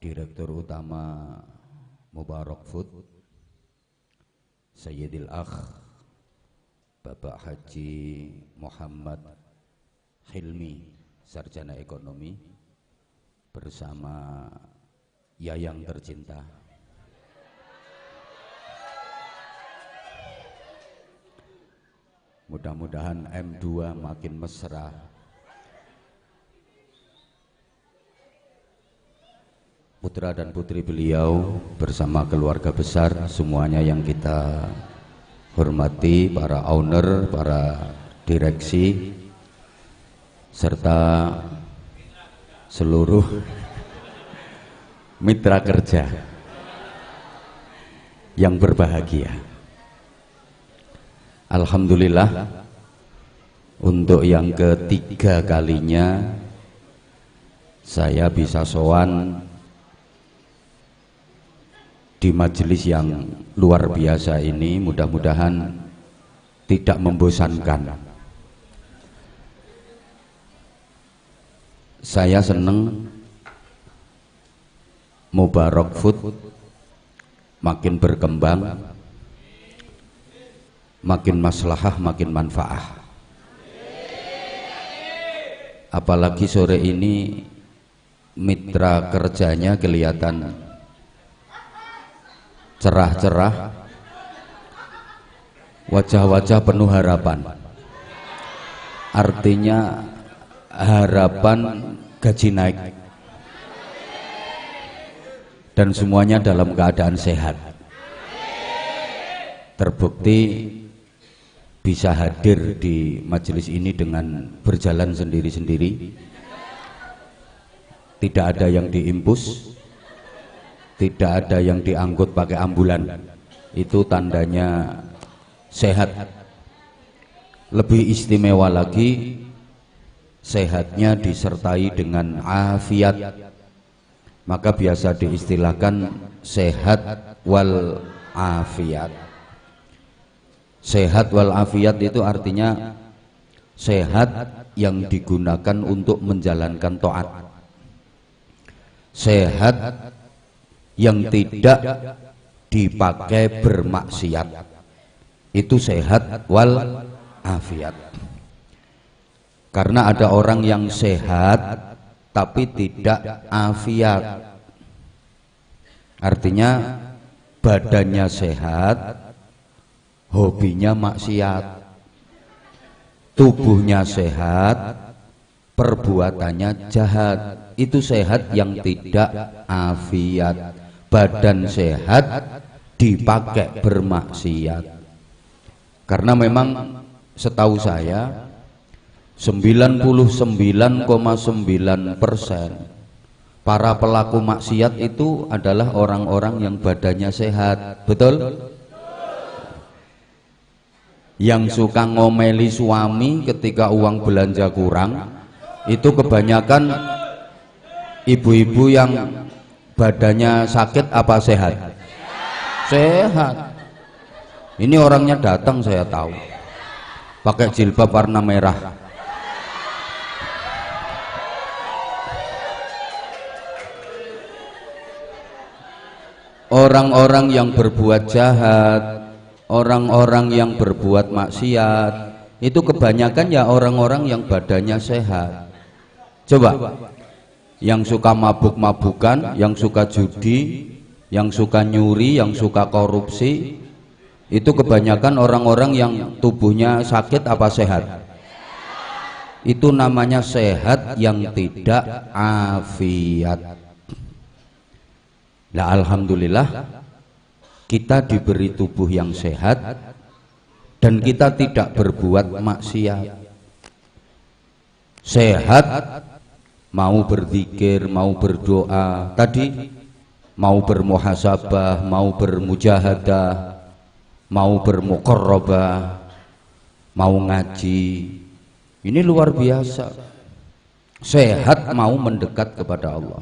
Direktur Utama Mubarak Food, Sayyidil Akh Bapak Haji Muhammad Hilmi, Sarjana Ekonomi, bersama Yayang tercinta, mudah-mudahan M2 makin mesra. Putra dan putri beliau bersama keluarga besar semuanya yang kita hormati, para owner, para direksi, serta seluruh mitra kerja yang berbahagia. Alhamdulillah, untuk yang ketiga kalinya saya bisa sowan di majelis yang luar biasa ini. Mudah-mudahan tidak membosankan. Saya senang Mubarak Food makin berkembang, makin maslahah, makin manfaah. Apalagi sore ini mitra kerjanya kelihatan cerah-cerah, wajah-wajah penuh harapan. Artinya harapan gaji naik dan semuanya dalam keadaan sehat. Terbukti bisa hadir di majelis ini dengan berjalan sendiri-sendiri, tidak ada yang diimpus, tidak ada yang diangkut pakai ambulan. Itu tandanya sehat. Lebih istimewa lagi, sehatnya disertai dengan afiat, maka biasa diistilahkan sehat wal afiat. Sehat wal afiat itu artinya sehat yang digunakan untuk menjalankan taat, sehat yang tidak dipakai bermaksiat, itu sehat wal afiat. Karena ada orang yang sehat tapi tidak afiat, artinya badannya sehat, hobinya maksiat, tubuhnya sehat, perbuatannya jahat. Itu sehat yang tidak afiat. Badan sehat dipakai bermaksiat. Karena memang setahu saya 99,9% para pelaku maksiat itu adalah orang-orang yang badannya sehat. Betul? Yang suka ngomeli suami ketika uang belanja kurang, itu kebanyakan ibu-ibu yang badannya sakit apa sehat? Sehat. Ini orangnya datang, saya tahu, pakai jilbab warna merah. Orang-orang yang berbuat jahat, orang-orang yang berbuat maksiat, itu kebanyakan ya orang-orang yang badannya sehat. Coba, yang suka mabuk-mabukan, yang suka judi, yang suka nyuri, yang suka korupsi, itu kebanyakan orang-orang yang tubuhnya sakit apa sehat? Itu namanya sehat yang tidak afiat. Nah, alhamdulillah kita diberi tubuh yang sehat dan kita tidak berbuat maksiat. Sehat, mau berzikir, mau berdoa, tadi mau bermuhasabah, mau bermujahadah, mau bermuqarrabah, mau ngaji. Ini luar biasa. Sehat mau mendekat kepada Allah.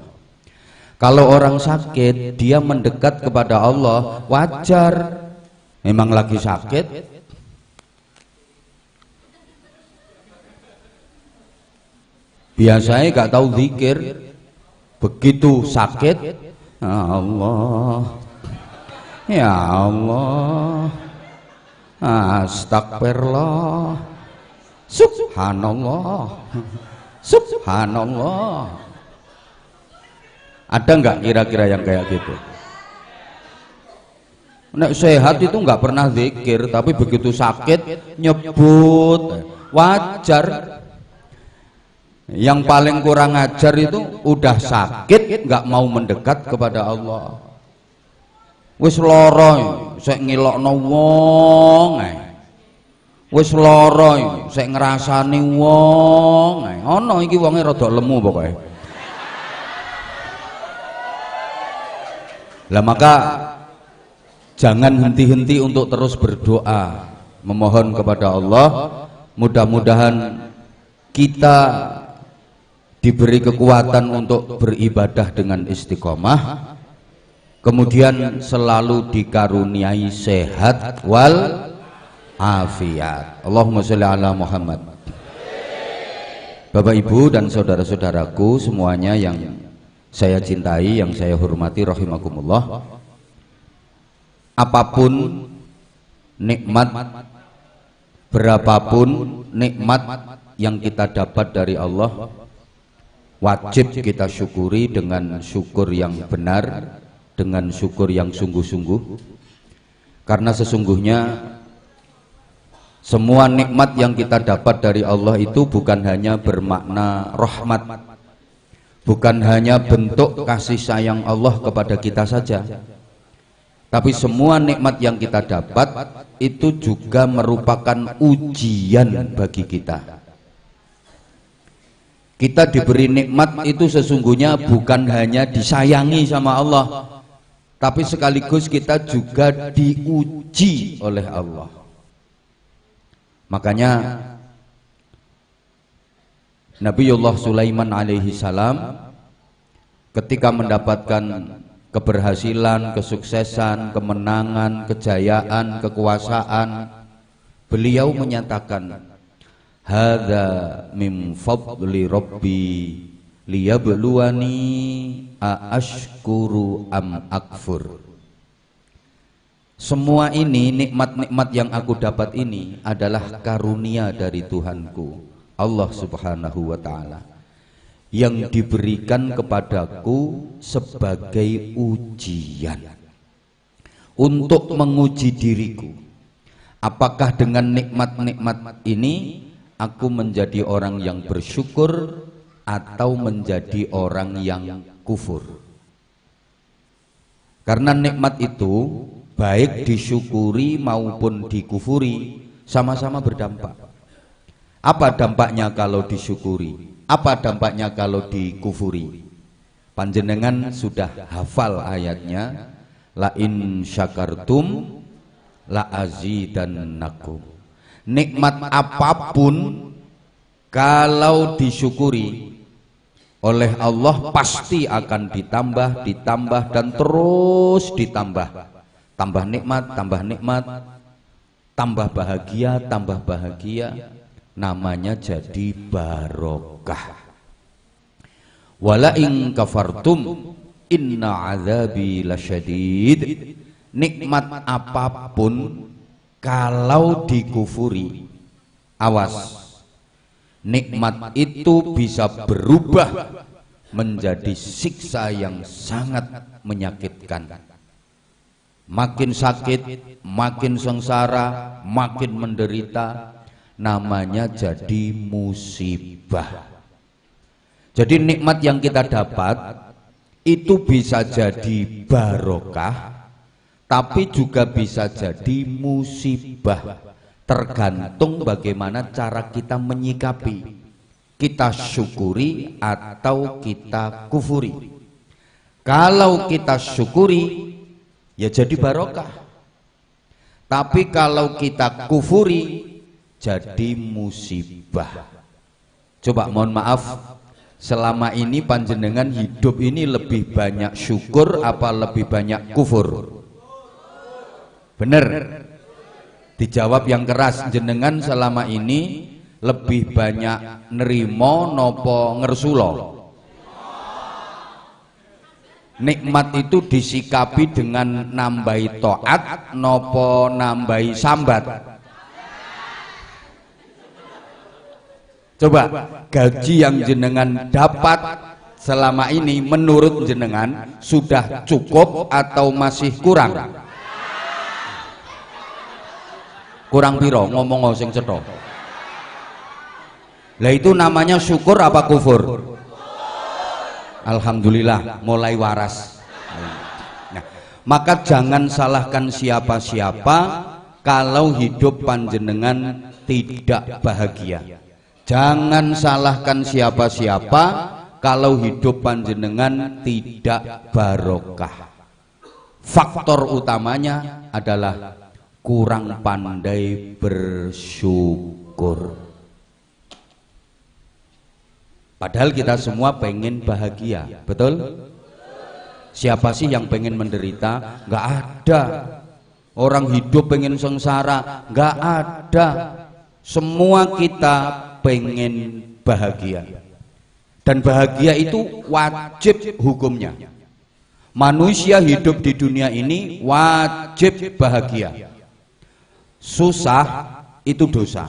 Kalau orang sakit, dia mendekat kepada Allah, wajar. Memang lagi sakit. Biasanya gak tahu zikir, Begitu sakit, Allah, ya Allah, astagfirullah, subhanallah, subhanallah. Ada nggak kira-kira yang kayak gitu? Nek sehat itu nggak pernah zikir, tapi begitu sakit nyebut. Wajar. Yang paling kurang ajar itu udah sakit nggak mau mendekat kepada Allah. Wis lara sik ngilokno wong ae. Wis lara sik ngrasani wong ae. Ana iki wonge rada lemu pokoke. Lah maka jangan henti-henti untuk terus berdoa, memohon kepada Allah. Mudah-mudahan kita diberi kekuatan untuk beribadah dengan istiqomah, kemudian selalu dikaruniai sehat wal afiat. Allahumma sholli ala Muhammad. Bapak Ibu dan saudara-saudaraku semuanya yang saya cintai, yang saya hormati rahimakumullah. Apapun nikmat, berapapun nikmat yang kita dapat dari Allah, wajib kita syukuri dengan syukur yang benar, dengan syukur yang sungguh-sungguh. Karena sesungguhnya semua nikmat yang kita dapat dari Allah itu bukan hanya bermakna rahmat, bukan hanya bentuk kasih sayang Allah kepada kita saja, tapi semua nikmat yang kita dapat itu juga merupakan ujian bagi kita. Kita diberi nikmat itu sesungguhnya bukan hanya disayangi sama Allah, tapi sekaligus kita juga diuji oleh Allah. Makanya Nabiullah Sulaiman alaihi salam ketika mendapatkan keberhasilan, kesuksesan, kemenangan, kejayaan, kekuasaan, beliau menyatakan, hadza min fadli rabbi liyabluwani aashkuru am akfur. Semua ini, nikmat-nikmat yang aku dapat ini adalah karunia dari Tuhanku Allah subhanahu wa ta'ala, yang diberikan kepadaku sebagai ujian untuk menguji diriku. Apakah dengan nikmat-nikmat ini aku menjadi orang yang bersyukur atau menjadi orang yang kufur? Karena nikmat itu baik disyukuri maupun dikufuri sama-sama berdampak. Apa dampaknya kalau disyukuri? Apa dampaknya kalau dikufuri? Panjenengan sudah hafal ayatnya, la in syakartum la azidannakum. Nikmat apapun kalau disyukuri oleh Allah pasti akan ditambah, ditambah dan terus ditambah. Tambah nikmat, tambah bahagia, namanya jadi barokah. Wala in kafartum inna azabi lasyadid. Nikmat apapun kalau dikufuri, awas, nikmat itu bisa berubah menjadi siksa yang sangat menyakitkan. Makin sakit, makin sengsara, makin menderita, namanya jadi musibah. Jadi nikmat yang kita dapat itu bisa jadi barokah, tapi juga bisa jadi musibah, tergantung bagaimana cara kita menyikapi. Kita syukuri atau kita kufuri. Kalau kita syukuri, ya jadi barokah. Tapi kalau kita kufuri, jadi musibah. Coba mohon maaf, selama ini panjenengan hidup ini lebih banyak syukur apa lebih banyak kufur? Bener? Dijawab yang keras. Jenengan selama ini lebih banyak nerimo nopo ngersulo? Nikmat itu disikapi dengan nambahi taat nopo nambahi sambat. Coba gaji yang jenengan dapat selama ini menurut jenengan sudah cukup atau masih kurang? Kurang piro ngomong sing cetha. Lah itu namanya syukur apa kufur? Alhamdulillah mulai waras. Nah, maka jangan salahkan siapa-siapa kalau hidup panjenengan tidak bahagia. Jangan salahkan siapa-siapa kalau hidup panjenengan tidak barokah. Faktor utamanya adalah kurang pandai bersyukur. Padahal kita semua pengen bahagia, betul? Siapa sih yang pengen menderita? Nggak ada. Orang hidup pengen sengsara, nggak ada. Semua kita pengen bahagia. Dan bahagia itu wajib hukumnya. Manusia hidup di dunia ini wajib bahagia. Susah itu dosa.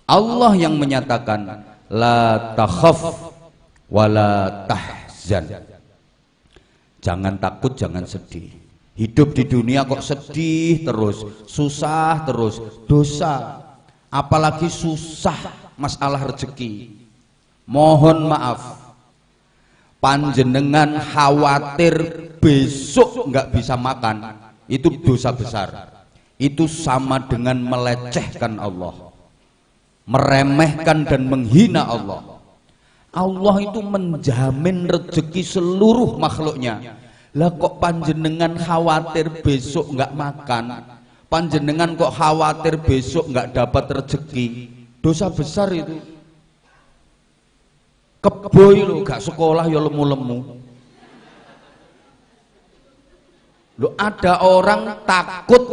Allah yang menyatakan la takhaf wa la tahzan. Jangan takut, jangan sedih. Hidup di dunia kok sedih terus, susah terus, dosa. Apalagi susah masalah rezeki. Mohon maaf, panjenengan khawatir besok nggak bisa makan, itu dosa besar. Itu sama dengan melecehkan Allah, meremehkan dan menghina Allah. Allah itu menjamin rezeki seluruh makhluknya. Lah kok panjenengan khawatir besok nggak makan, panjenengan kok khawatir besok nggak dapat rezeki, dosa besar itu. Keboy lo gak sekolah ya lemu-lemu. Lo ada orang takut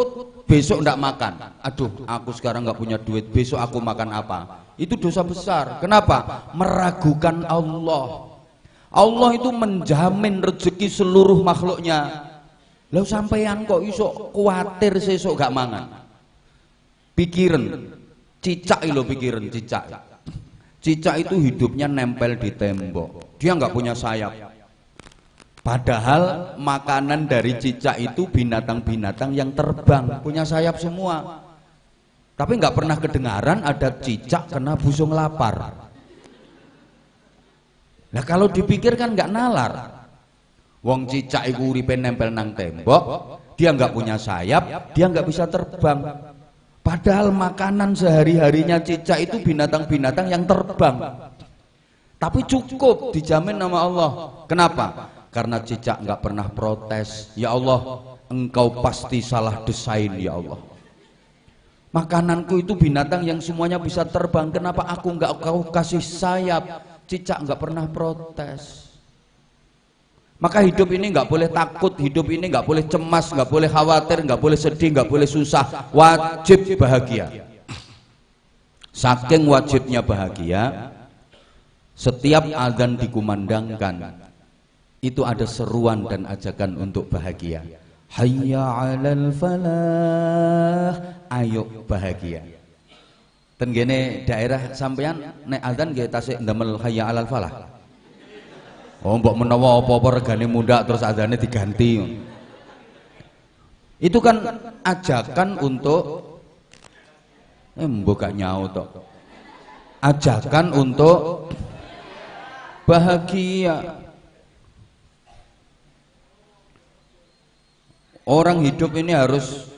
besok nggak makan. Aduh, aku sekarang nggak punya duit, besok aku makan apa? Itu dosa besar. Kenapa? Meragukan Allah. Allah itu menjamin rezeki seluruh makhluknya. Lalu sampeyan kok iso kuatir sesuk gak mangan? Pikiran, cicak lo pikiran cicak. Cicak itu hidupnya nempel di tembok. Dia nggak punya sayap. Padahal makanan dari cicak itu binatang-binatang yang terbang, punya sayap semua. Tapi nggak pernah kedengaran ada cicak kena busung lapar. Nah kalau dipikir kan nggak nalar. Wong cicak itu uripe nempel nang tembok, dia nggak punya sayap, dia nggak bisa terbang. Padahal makanan sehari-harinya cicak itu binatang-binatang yang terbang. Tapi cukup dijamin sama Allah. Kenapa? Karena cicak nggak pernah protes. Ya Allah, engkau pasti salah desain ya Allah. Makananku itu binatang yang semuanya bisa terbang. Kenapa aku nggak kau kasih sayap? Cicak nggak pernah protes. Maka hidup ini nggak boleh takut, hidup ini nggak boleh cemas, nggak boleh khawatir, nggak boleh sedih, nggak boleh susah. Wajib bahagia. Saking wajibnya bahagia, setiap azan dikumandangkan itu ada seruan dan ajakan untuk bahagia. Hayya 'alal falah, ayo bahagia. Ten gene daerah sampean nek azan nggih tasik ndamel hayya 'alal falah. Oh mbok menawa apa-apa regane mundak terus azannya diganti. Itu kan ajakan untuk mbok gak nyaut tok. Ajakan untuk bahagia. Orang hidup ini harus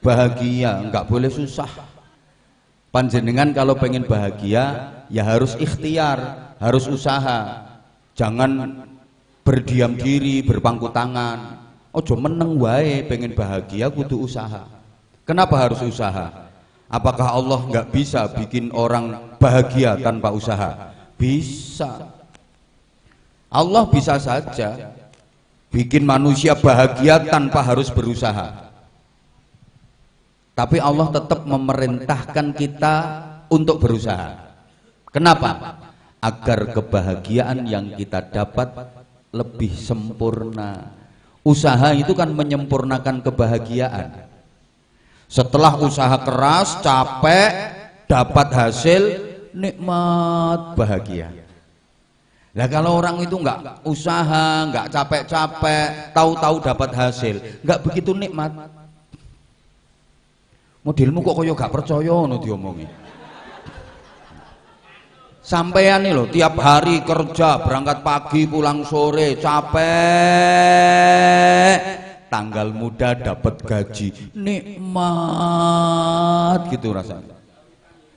bahagia, nggak boleh susah. Panjenengan kalau pengen bahagia ya harus ikhtiar, harus usaha. Jangan berdiam diri, berpangku tangan. Ojo meneng wae pengen bahagia kudu usaha. Kenapa harus usaha? Apakah Allah nggak bisa bikin orang bahagia tanpa usaha? Bisa. Allah bisa saja bikin manusia bahagia tanpa harus berusaha. Tapi Allah tetap memerintahkan kita untuk berusaha. Kenapa? agar kebahagiaan yang kita dapat lebih sempurna. Usaha itu kan menyempurnakan kebahagiaan. Setelah usaha keras, capek, dapat hasil, nikmat, bahagia. Nah kalau orang itu nggak usaha, nggak capek-capek, tahu-tahu dapat hasil, nggak begitu nikmat. Modelmu kok koyo gak percaya ngono diomongi. Sampean nih loh, tiap hari kerja, berangkat pagi, pulang sore, capek. Tanggal muda dapat gaji, nikmat gitu rasanya.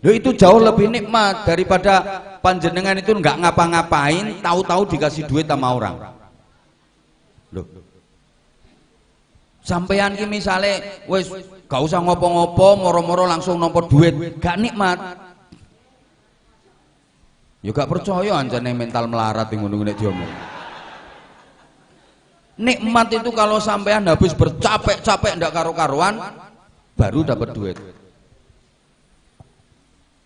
Loh itu jauh lebih nikmat daripada panjenengan itu nggak ngapa-ngapain, tahu-tahu dikasih duit sama orang. Loh. Sampean ki misale wis gak usah ngopo-ngopo, moro-moro langsung nompo duit, gak nikmat. Ya gak percaya anjane mental melarat ngono nek diomong. Nikmat itu kalau sampean habis bercapek-capek ndak karo-karuan baru dapat duit.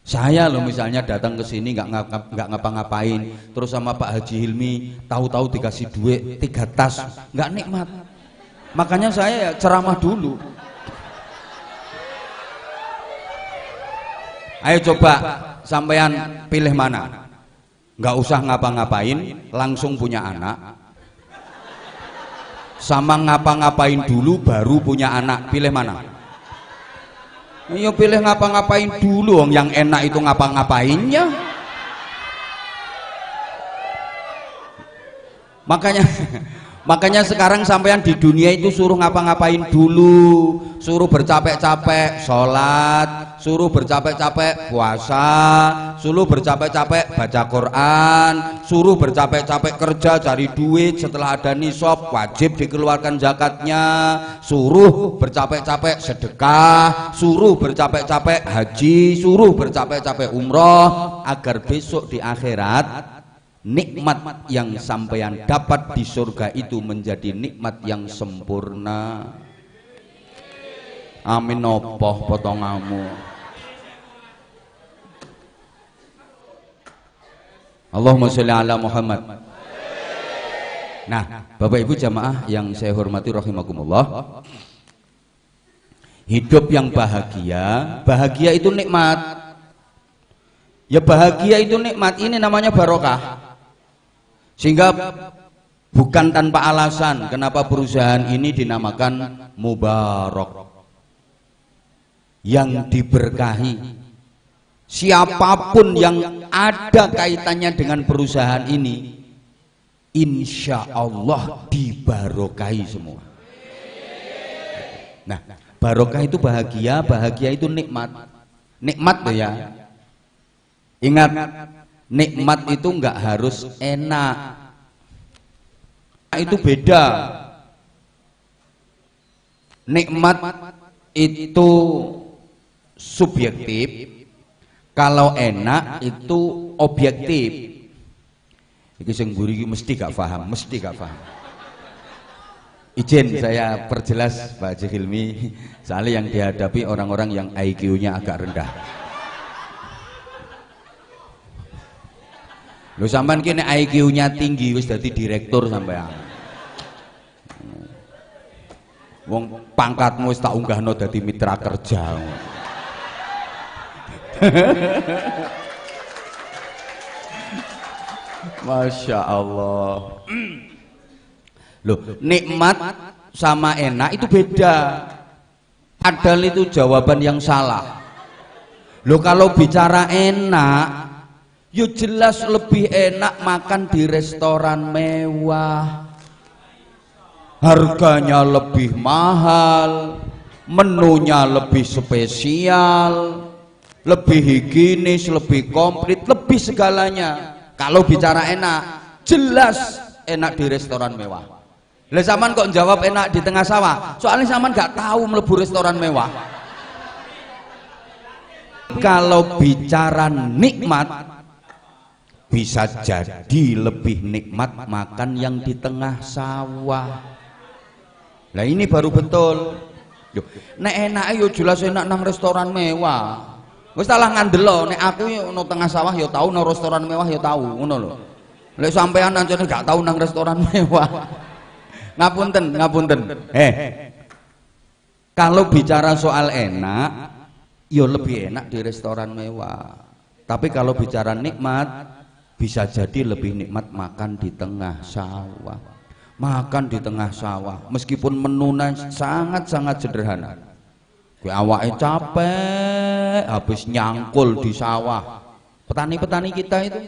Saya loh misalnya datang ke sini nggak ngapa-ngapain, terus sama Pak Haji Hilmi tahu-tahu dikasih duit 3 tas, nggak nikmat. Makanya saya ya ceramah dulu. Ayo coba sampean pilih mana? Nggak usah ngapa-ngapain, langsung punya anak. Sama ngapa-ngapain dulu baru punya anak, pilih mana? Ayo pilih ngapa-ngapain dulu, yang enak itu ngapa-ngapainnya. Makanya sekarang sampean di dunia itu suruh ngapa-ngapain dulu, suruh bercapek-capek sholat, suruh bercapek-capek puasa, suruh bercapek-capek baca Quran, suruh bercapek-capek kerja cari duit, setelah ada nisab wajib dikeluarkan zakatnya, suruh bercapek-capek sedekah, suruh bercapek-capek haji, suruh bercapek-capek umroh, agar besok di akhirat nikmat yang sampeyan dapat di surga itu menjadi nikmat yang sempurna. Amin opo potongamu. Allahumma sholli ala Muhammad. Nah, Bapak Ibu jamaah yang saya hormati rahimakumullah. Hidup yang bahagia, bahagia itu nikmat. Ya bahagia itu nikmat, ini namanya barokah. Sehingga bukan tanpa alasan kenapa perusahaan ini dinamakan Mubarak, yang diberkahi. Siapapun yang ada kaitannya dengan perusahaan ini, insya Allah dibarokahi semua. Nah, barokah itu bahagia, bahagia itu nikmat. Nikmat tuh ya. Ingat, nikmat itu enggak harus enak. Itu beda. Nikmat itu subjektif, kalau enak itu objektif. Iki sing mburi iki mesti gak paham, mesti gak paham. Izin saya perjelas Pak Haji Hilmi, soalnya yang dihadapi orang-orang yang IQ-nya agak rendah. Lho sampean kene IQ-nya tinggi wis dadi direktur sampean. Wong pangkatmu wis tak unggahno dadi mitra kerja. Masya Allah. Loh, nikmat sama enak itu beda. Padahal itu jawaban yang salah. Loh kalau bicara enak, yo jelas lebih enak makan di restoran mewah, harganya lebih mahal, menunya lebih spesial, lebih higienis, lebih komplit, lebih segalanya. Kalau bicara enak, jelas enak di restoran mewah. Lah zaman kok jawab enak di tengah sawah? Soalnya zaman gak tahu mlebu restoran mewah. Kalau bicara nikmat, bisa jadi lebih nikmat makan yang di tengah sawah. Nah ini baru betul. Nek enak yo jelas enak nang restoran mewah. Wis salah ngandelo, nek aku yo no tengah sawah yo tahu, no restoran mewah yo tahu, ngono lho. Lek sampean ancene gak tahu nang restoran mewah. Ngapunten, ngapunten. Kalau bicara soal enak, yo lebih enak di restoran mewah. Tapi kalau bicara nikmat, bisa jadi lebih nikmat makan di tengah sawah. Makan di tengah sawah, meskipun menunya sangat-sangat sederhana. Kowe awake capek, habis nyangkul di sawah. Petani-petani kita itu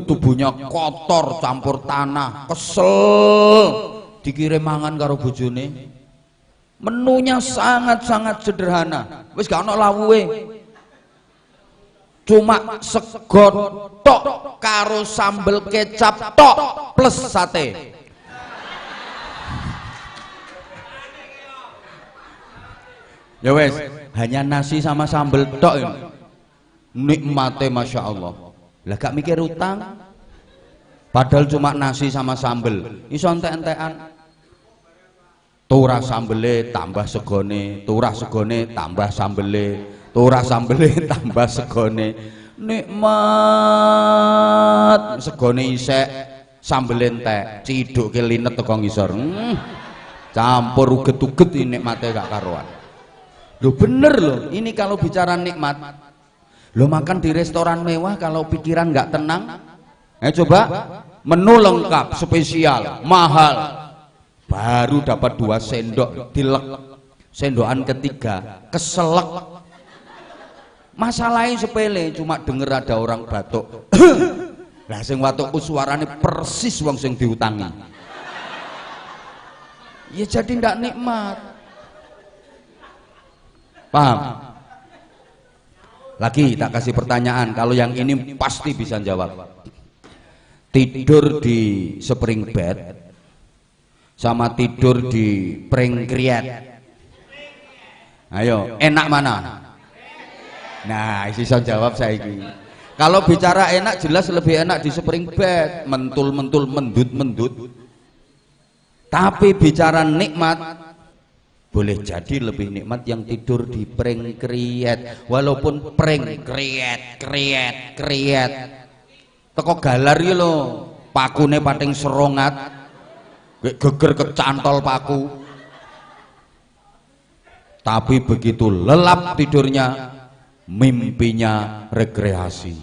tubuhnya kotor, campur tanah, kesel, dikirim mangan karo bojone. Menunya sangat-sangat sederhana, wis gak ono lawuhe, cuma sego tok karo sambel kecap tok plus sate. Ya wes, hanya nasi sama sambel tok ini. Nikmate masya Allah. Lah gak mikir utang, padahal cuma nasi sama sambel, iso entek-entekan. Turah sambele tambah segone, turah segone tambah sambele, turah sambele tambah segone. Nikmat, segone isek, sambel entek, ciduk ke linet teko ngisor. Campur uget-uget ini nikmate gak karuan. Loh bener loh, ini kalau bicara nikmat. Lo makan di restoran mewah kalau pikiran nggak tenang, coba menu lengkap, spesial, mahal, baru dapat 2 sendok, dilek, sendokan ketiga, keselek. Masalahnya sepele, cuma denger ada orang batuk. Lah sing watukku suarane persis wong sing diutangi. Ya jadi ndak nikmat. Paham? Lagi tak kasih pertanyaan, kalau yang ini pasti bisa jawab. Tidur di spring bed sama tidur di pring kriet, ayo enak mana? Nah bisa jawab saya ini. Kalau bicara enak jelas lebih enak di spring bed, mentul-mentul, mendut-mendut. Tapi bicara nikmat, boleh jadi lebih nikmat yang tidur di pring kriet, walaupun pring kriet teko galar iki lho, pakune pating serongat, geger kecantol paku. Tapi begitu lelap tidurnya, mimpinya rekreasi.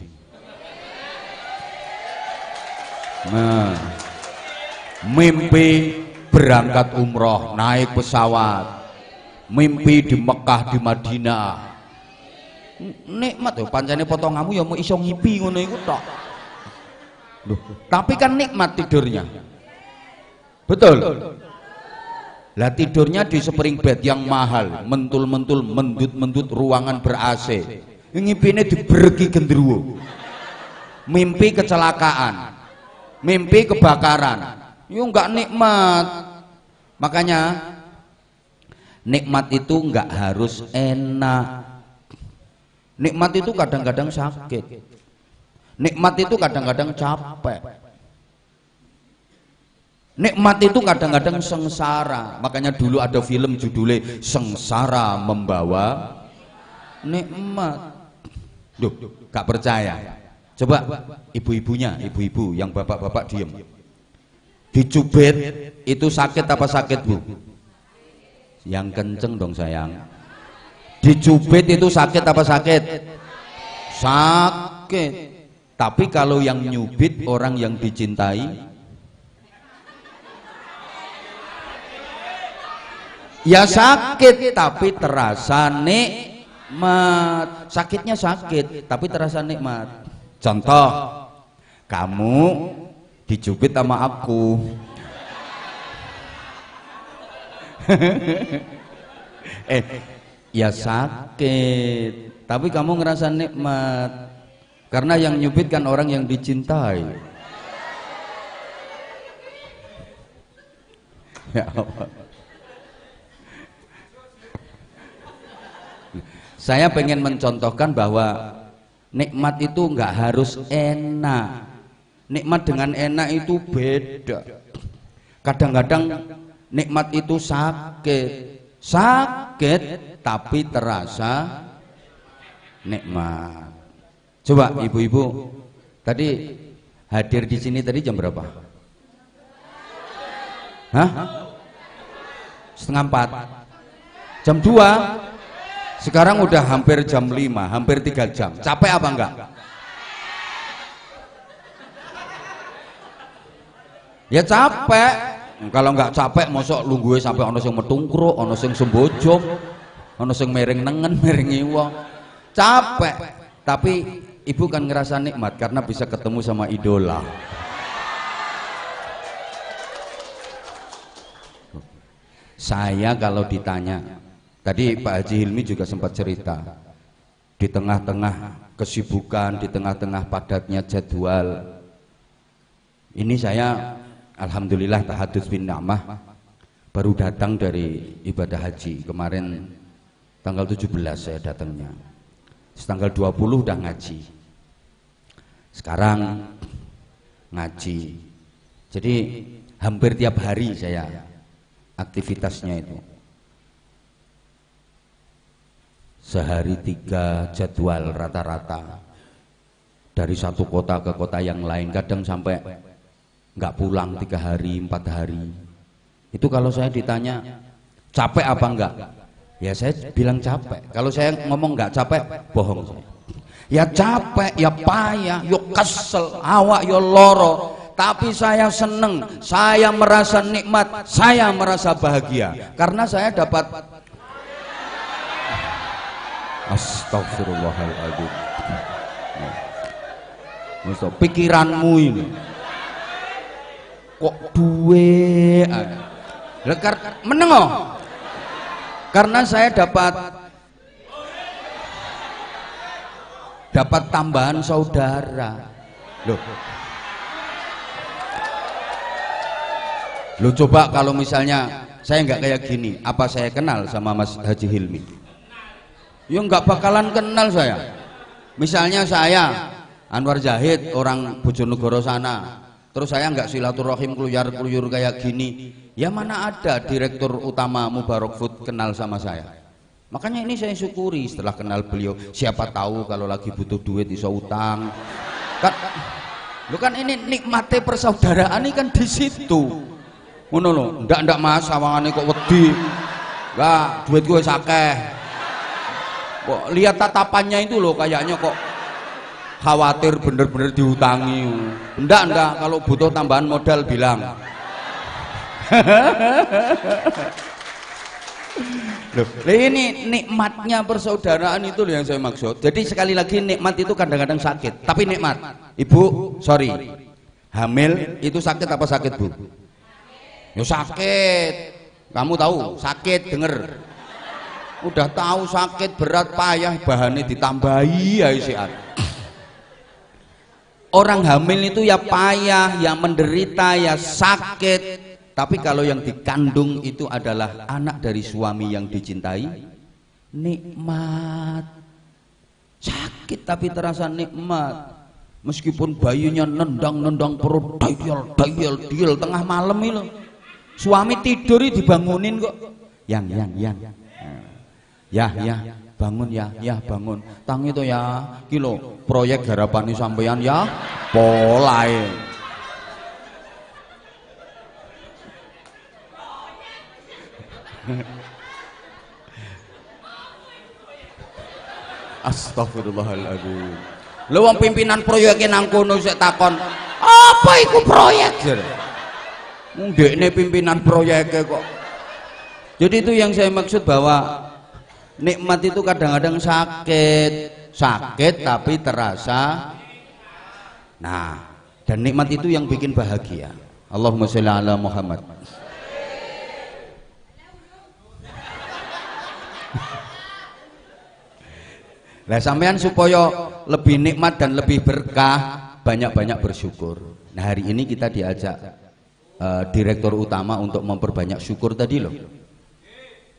Nah, mimpi berangkat umroh, naik pesawat, mimpi di Mekah, di Madinah. Nikmat tuh, pancene potonganmu ya mau iso ngipi ngono iku tok. Loh, tapi kan nikmat tidurnya. Betul. Lah tidurnya di spring bed yang mahal, mentul-mentul, mendut-mendut, ruangan ber-AC. Ngipine dibereki gendruwo. Mimpi kecelakaan, mimpi kebakaran. Yo enggak nikmat. Makanya nikmat itu enggak harus enak. Nikmat itu kadang-kadang sakit. Nikmat itu kadang-kadang capek. Nikmat itu kadang-kadang sengsara. Makanya dulu ada film judulnya Sengsara Membawa Nikmat. Duh, gak percaya. Coba ibu-ibunya, ibu-ibu yang bapak-bapak diem. Dicubit itu sakit apa sakit, Bu? Yang kenceng dong sayang. Dicubit itu sakit apa sakit? Sakit. Tapi kalau yang nyubit orang yang dicintai, ya sakit tapi terasa nikmat. Sakitnya sakit tapi terasa nikmat. Contoh, kamu dicubit sama aku. Ya sakit tapi kamu ngerasa nikmat karena yang nyubit kan orang yang dicintai. Ya Allah. Saya pengen mencontohkan bahwa nikmat itu nggak harus enak. Nikmat dengan enak itu beda. Kadang-kadang nikmat itu sakit tapi terasa nikmat. Coba ibu-ibu tadi hadir di sini tadi jam berapa? Hah? Setengah 4. Jam 2. Sekarang udah hampir jam 5, hampir 3 jam. Capek apa enggak? Ya capek. Kalau enggak capek mosok lungguhe sampai ono sing metungkruk, ono sing sembojong, ono sing mereng nengen, mereng iwa. Capek. Tapi ibu kan ngerasa nikmat karena bisa ketemu sama idola. Saya kalau ditanya, tadi Pak Haji Hilmi juga sempat cerita, di tengah-tengah kesibukan, di tengah-tengah padatnya jadwal, ini saya alhamdulillah tahadus bin ni'mah baru datang dari ibadah haji. Kemarin tanggal 17 saya datangnya, tanggal 20 udah ngaji, sekarang ngaji, jadi hampir tiap hari saya aktivitasnya itu. Sehari 3 jadwal rata-rata, dari satu kota ke kota yang lain, kadang sampai nggak pulang 3 hari 4 hari. Itu kalau saya ditanya capek apa enggak, ya saya bilang capek. Kalau saya ngomong nggak capek, bohong saya. Ya capek, ya payah, ya kesel, awak ya loro. Tapi saya seneng, saya merasa nikmat, saya merasa bahagia karena saya dapat. Astagfirullahaladzim. Pikiranmu ini kok duwe lekar meneng, karena saya dapat tambahan saudara. Loh coba kalau misalnya saya nggak kayak gini, apa saya kenal sama Mas Haji Hilmi? Ya nggak bakalan kenal saya. Misalnya saya Anwar Zahid orang Bojonegoro sana, terus saya nggak silaturahim keluyur kayak gini, ya mana ada direktur utama Mubarak Food kenal sama saya. Makanya ini saya syukuri setelah kenal beliau. Siapa tahu kalau lagi butuh duit iso utang kan, lu kan ini nikmati persaudaraan ini kan di situ. Ngono lho, ndak Mas, sawangane kok wedi. Lah, duit gue sakeh. Kok lihat tatapannya itu loh, kayaknya kok khawatir bener-bener diutangi. Ndak, kalau butuh tambahan modal bilang. Loh, ini nikmatnya persaudaraan itu loh yang saya maksud. Jadi sekali lagi nikmat itu kadang-kadang sakit, tapi nikmat. Ibu, sorry, hamil itu sakit apa sakit Bu? Ya sakit, kamu tahu sakit, denger udah tahu sakit berat payah, bahannya ditambahi ya isian. Orang hamil itu ya payah, ya menderita, ya sakit. Tapi kalau yang dikandung itu adalah anak dari suami yang dicintai, nikmat. Sakit tapi terasa nikmat. Meskipun bayinya nendang perut, dayal tengah malam itu, suami tidur dibangunin kok. Yang. Ya, bangun ya, bangun. Tang itu ya, kilo proyek garapan sampean ya, polae. Astagfirullahaladzim. Lha wong pimpinan proyeke nang kono sik takon, "Apa iku proyek?" jare. Ndekne pimpinan proyeke kok. Jadi itu yang saya maksud bahwa nikmat itu kadang-kadang sakit tapi terasa. Nah, dan nikmat itu yang bikin bahagia. Allahumma sholli ala Muhammad. Nah, sampean supaya lebih nikmat dan lebih berkah, banyak-banyak bersyukur. Nah, hari ini kita diajak direktur utama untuk memperbanyak syukur tadi loh.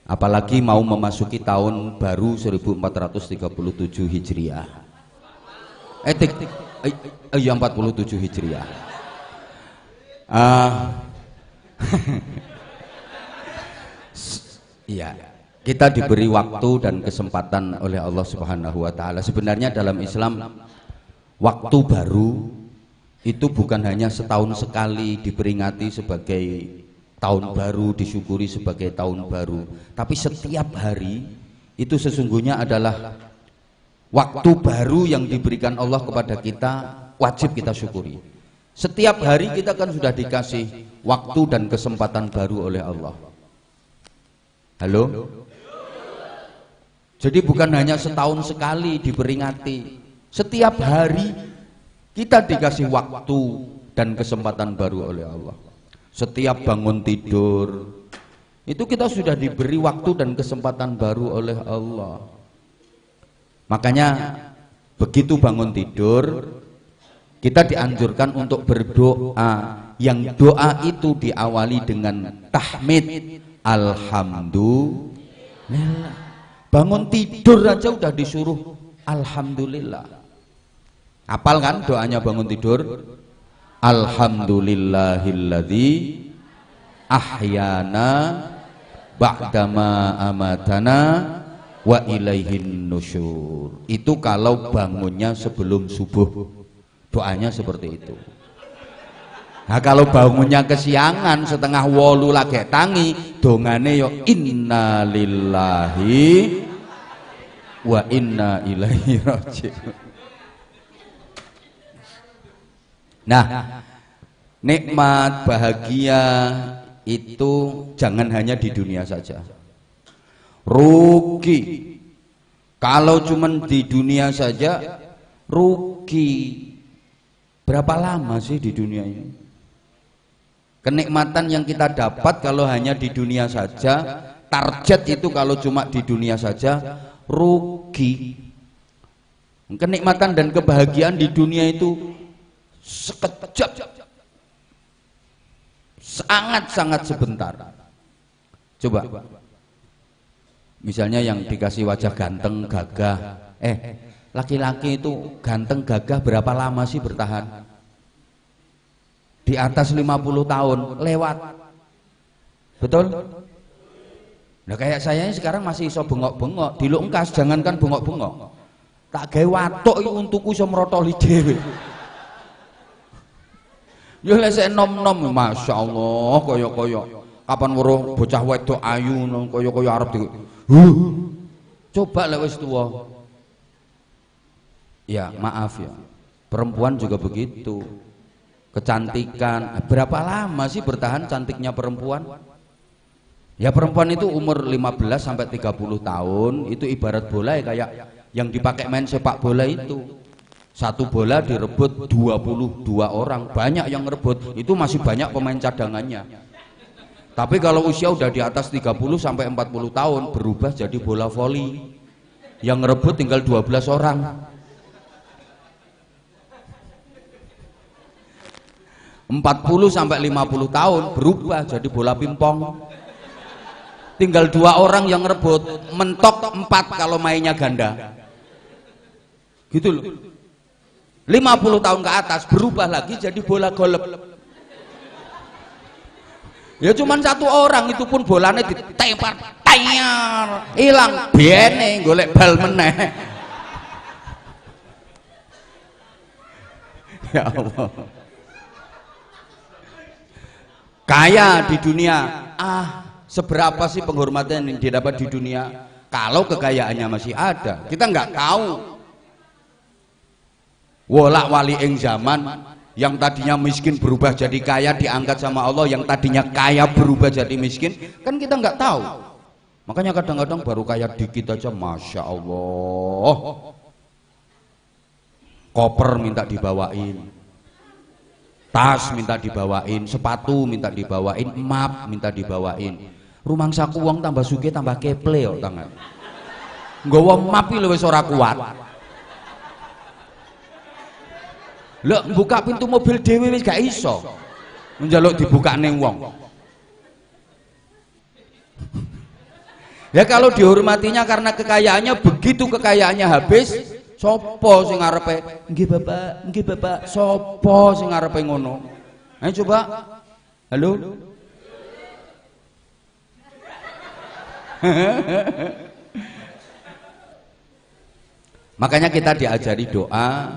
Apalagi mau memasuki tahun baru 1437 Hijriah. 47 Hijriah. Iya. kita diberi waktu dan kesempatan oleh Allah Subhanahu wa taala. Sebenarnya dalam Islam waktu baru itu bukan hanya setahun sekali diperingati sebagai tahun baru, disyukuri sebagai tahun baru, tapi setiap hari itu sesungguhnya adalah waktu baru yang diberikan Allah kepada kita, wajib kita syukuri. Setiap hari kita kan sudah dikasih waktu dan kesempatan baru oleh Allah. Halo? Jadi bukan hanya setahun sekali diperingati, setiap hari kita dikasih waktu dan kesempatan baru oleh Allah. Setiap bangun tidur itu kita sudah diberi waktu dan kesempatan baru oleh Allah. Makanya begitu bangun tidur kita dianjurkan untuk berdoa, yang doa itu diawali dengan tahmid, alhamdulillah. Bangun tidur aja udah disuruh alhamdulillah. Hafal kan doanya bangun tidur? Alhamdulillahilladzi ahyana ba'dama amatana wa ilaihin nusyur. Itu kalau bangunnya sebelum subuh, doanya seperti itu. Nah kalau bangunnya kesiangan setengah 8 lagi tangi, dongane yo inna lillahi wa inna ilaihi raji'un. Nah, nikmat bahagia itu jangan hanya di dunia saja. Rugi kalau cuman di dunia saja, rugi. Berapa lama sih di dunia ini? Kenikmatan yang kita dapat kalau hanya di dunia saja, target itu kalau cuma di dunia saja, rugi. Kenikmatan dan kebahagiaan di dunia itu sekejap, sangat-sangat sebentar. Coba misalnya yang dikasih wajah ganteng gagah, laki-laki itu ganteng gagah berapa lama sih bertahan? Di atas 50 tahun lewat, betul? Nah kayak saya ini sekarang masih iso bengok-bengok, dilungkas, jangankan bengok-bengok, tak gawe watuk iki untuku iso merotoli dhewe. Ya lesek nom-nom, masya Allah, koyo-koyo kapan weruh bocah wedok ayu koyo-koyo arep di coba lek wis tuwa. Ya maaf ya, perempuan juga begitu. Kecantikan, berapa lama sih bertahan cantiknya perempuan? Ya perempuan itu umur 15 sampai 30 tahun itu ibarat bola ya, kayak yang dipakai main sepak bola itu. Satu bola direbut 22 orang, banyak yang ngerebut, itu masih banyak pemain cadangannya. Tapi kalau usia udah di atas 30 sampai 40 tahun berubah jadi bola voli. Yang ngerebut tinggal 12 orang. 40 sampai 50 tahun berubah jadi bola pingpong. Tinggal 2 orang yang ngerebut, mentok 4 kalau mainnya ganda. Gitu loh. 50 tahun ke atas berubah lagi jadi bola golep. Ya cuman 1 orang, itu pun bolanya ditempar, tayar, hilang, biene golek bal meneh. Ya Allah. Kaya di dunia, seberapa sih penghormatan yang didapat di dunia? Kalau kekayaannya masih ada, kita nggak tahu. Wolak wali ing zaman yang tadinya miskin berubah jadi kaya, diangkat sama Allah. Yang tadinya kaya berubah jadi miskin, kan kita nggak tahu. Makanya kadang-kadang baru kaya dikit aja, masya Allah, koper minta dibawain, tas minta dibawain, sepatu minta dibawain, map minta dibawain. Rumang saku wong tambah sugih tambah keple kok tangan. Nggawa map iki lho wis ora kuat. Lho buka pintu mobil dhewe wis gak iso. Njaluk dibukane wong. Ya kalau dihormatinya karena kekayaannya, begitu kekayaannya habis, sopo sing ngarepe nggih bapak, sopo sing ngarepe ngono? Ayo coba, halo. Makanya kita diajari doa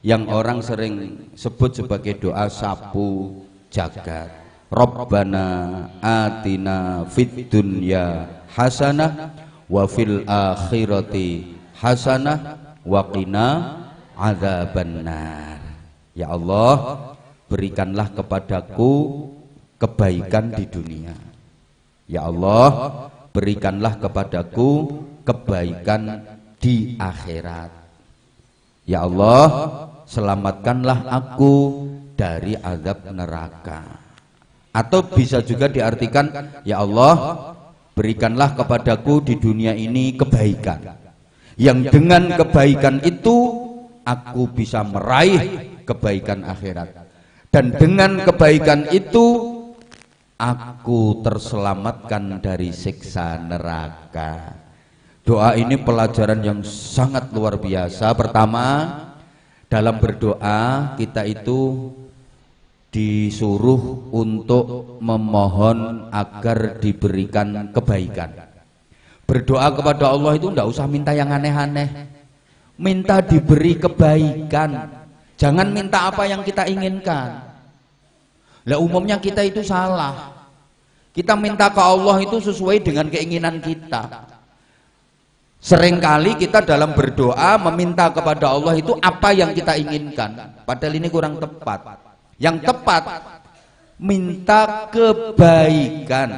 yang orang sering sebut sebagai doa sapu jagat. Rabbana atina fid dunya hasanah wa fil akhirati hasanah wa qina adzabannar. Ya Allah, berikanlah kepadaku kebaikan di dunia. Ya Allah, berikanlah kepadaku kebaikan di akhirat. Ya Allah, selamatkanlah aku dari azab neraka. Atau bisa juga diartikan, ya Allah, berikanlah kepadaku di dunia ini kebaikan, yang dengan kebaikan itu aku bisa meraih kebaikan akhirat, dan dengan kebaikan itu aku terselamatkan dari siksa neraka. Doa ini pelajaran yang sangat luar biasa. Pertama, dalam berdoa kita itu disuruh untuk memohon agar diberikan kebaikan. Berdoa kepada Allah itu tidak usah minta yang aneh-aneh, minta diberi kebaikan. Jangan minta apa yang kita inginkan. Lah umumnya kita itu salah. Kita minta ke Allah itu sesuai dengan keinginan kita. Seringkali kita dalam berdoa meminta kepada Allah itu apa yang kita inginkan, padahal ini kurang tepat. Yang tepat, minta kebaikan.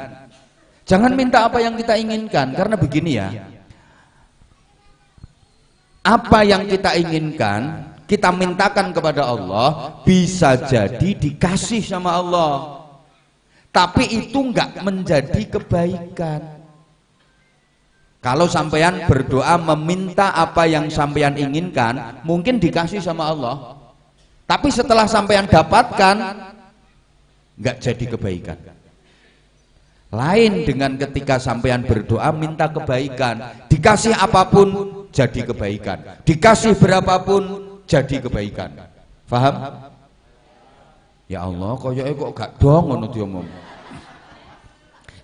Jangan minta apa yang kita inginkan, karena begini ya, apa yang kita inginkan kita mintakan kepada Allah, bisa jadi dikasih sama Allah, tapi itu enggak menjadi kebaikan. Kalau sampean berdoa meminta apa yang sampean inginkan, mungkin dikasih sama Allah, tapi setelah sampean dapatkan nggak jadi kebaikan. Lain dengan ketika sampean berdoa minta kebaikan, dikasih apapun jadi kebaikan, dikasih berapapun jadi kebaikan. Faham? Ya Allah, koyoknya kok gak dong ngono diomong.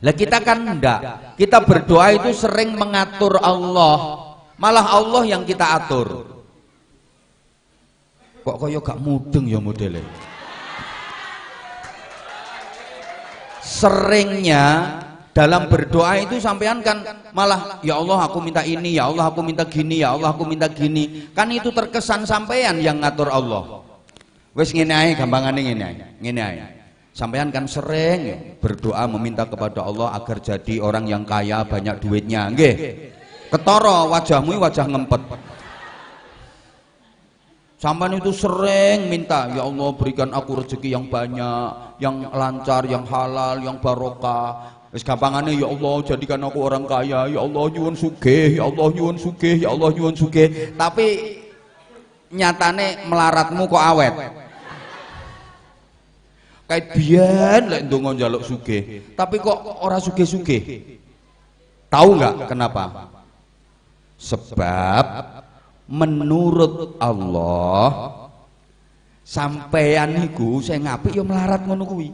Lah kita kan enggak, kita berdoa itu sering mengatur Allah, malah Allah yang kita atur. Kok kaya gak mudeng ya modelnya. Seringnya dalam berdoa itu sampean kan malah, ya Allah aku minta ini, ya Allah aku minta gini, ya Allah aku minta gini. Kan itu terkesan sampean yang ngatur Allah. Wes ngene ae gampangane ngene ae. Ngene ae. Sampean kan sering berdoa meminta kepada Allah agar jadi orang yang kaya, banyak duitnya, nggih. Ketara wajahmu wajah ngempet. Sampean itu sering minta, ya Allah berikan aku rezeki yang banyak, yang lancar, yang halal, yang barokah. Wis gampangane, ya Allah jadikan aku orang kaya, ya Allah nyuwun sugih, ya Allah nyuwun sugih, ya Allah nyuwun sugih. Tapi nyatane melaratmu kok awet. Kayak biyen lek ndonga njaluk sugih, tapi kok ora sugih-sugih. Tahu nggak kenapa? Sebab menurut Allah sampeyan niku sing apik ya melarat ngono kuwi.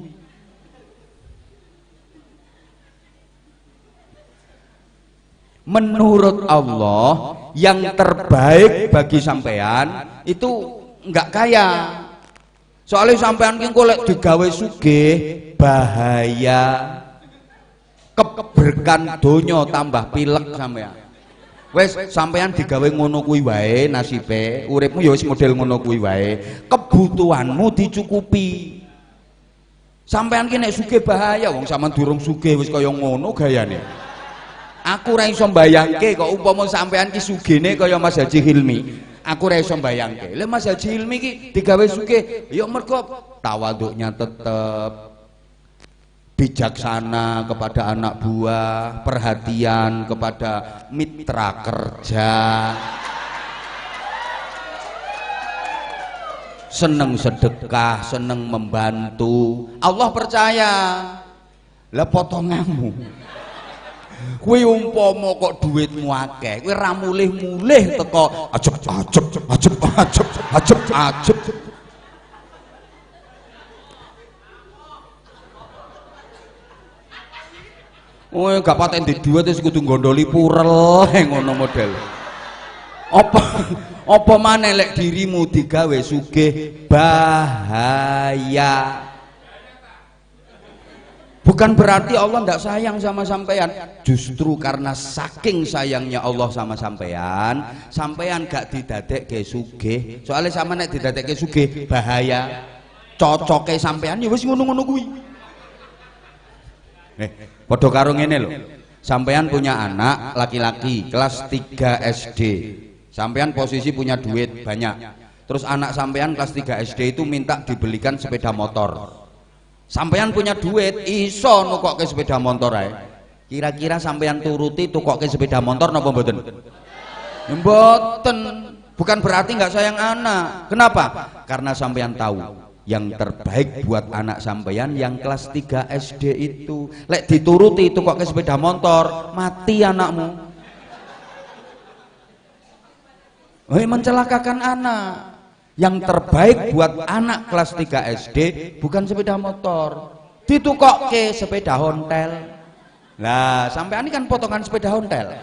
Menurut Allah yang terbaik bagi sampeyan itu enggak kaya. Soalnya sampean ki lek digawe sugih bahaya. Keberkan donya tambah pilek sampean. Wes sampean digawe ngono kuwi wae nasibe, uripmu ya wis model ngono kuwi wae. Kebutuhanmu dicukupi. Sampean ki nek sugih bahaya, wong sampean durung sugih wis kaya ngono gayane. Aku ora iso mbayangke kok umpama sampean ki sugihne kaya Mas Haji Hilmi. Aku ora iso mbayangke. Lah Mas Haji Hilmi ki digawe sugih, ya mergo tawaduknya tetep, bijaksana kepada anak buah, perhatian kepada mitra kerja, seneng sedekah, seneng membantu. Allah percaya. Lah potonganmu kuwi umpama kok duitmu akeh, kuwi ra mulih-mulih teko ajep. Oh, gak paten di dua terus kudu gondoli purel ngono model. Apa maneh lek dirimu digawe sugih bahaya. Bukan berarti Allah ndak sayang sama sampean, justru karena saking sayangnya Allah sama sampean, sampean gak didadekke sugih. Soalnya sama nek didadekke sugih bahaya. Cocoke sampean ya wis ngono-ngono kuwi. Padha karo ngene lho. Sampean punya anak laki-laki kelas 3 SD. Sampean posisi punya duit banyak. Terus anak sampean kelas 3 SD itu minta dibelikan sepeda motor. Sampean punya duit iso nukokke sepeda motor ae. Kira-kira sampean turuti tukokke sepeda motor napa mboten? Mboten. Bukan berarti nggak sayang anak. Kenapa? Karena sampean tahu yang terbaik buat anak sampean yang kelas 3 SD itu. Lek dituruti itu kok ke sepeda motor, mati anakmu. Mencelakakan anak. Yang terbaik buat anak kelas 3 SD bukan sepeda motor, ditukok ke sepeda ontel. Nah, sampean ini kan potongan sepeda ontel.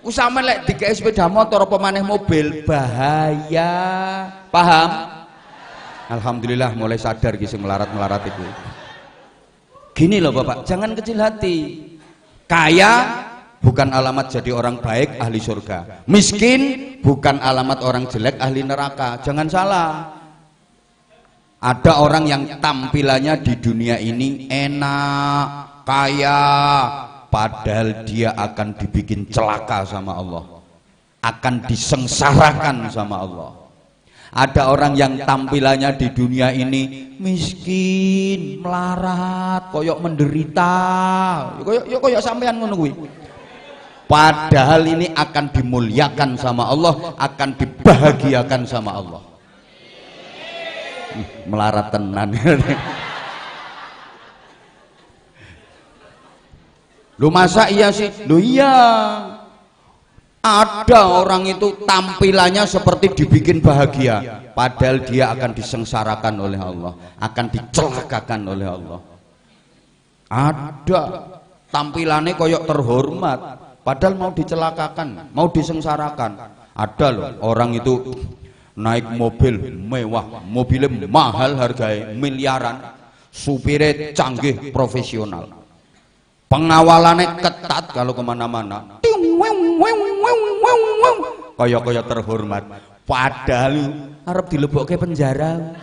Usama lek dikei sepeda motor apa maneh mobil bahaya. Paham? Alhamdulillah mulai sadar gitu melarat-melarat itu. Gini loh Bapak, jangan kecil hati. Kaya bukan alamat jadi orang baik ahli surga. Miskin bukan alamat orang jelek ahli neraka. Jangan salah. Ada orang yang tampilannya di dunia ini enak, kaya, padahal dia akan dibikin celaka sama Allah, akan disengsarakan sama Allah. Ada orang yang tampilannya di dunia ini miskin, melarat, koyok menderita, koyok sampean ngono kuwi. Padahal ini akan dimuliakan sama Allah, akan dibahagiakan sama Allah. Melarat tenan. Lu masa iya sih? Lu iya. Ada orang itu tampilannya seperti dibikin bahagia, padahal dia akan disengsarakan oleh Allah, akan dicelakakan oleh Allah. Ada tampilannya koyok terhormat, padahal mau dicelakakan, mau disengsarakan. Ada loh orang itu naik mobil mewah, mobilnya mahal harganya miliaran, supirnya canggih profesional, pengawalannya ketat kalau kemana-mana. Koyok-koyok terhormat, padahal arep dilebokke penjara.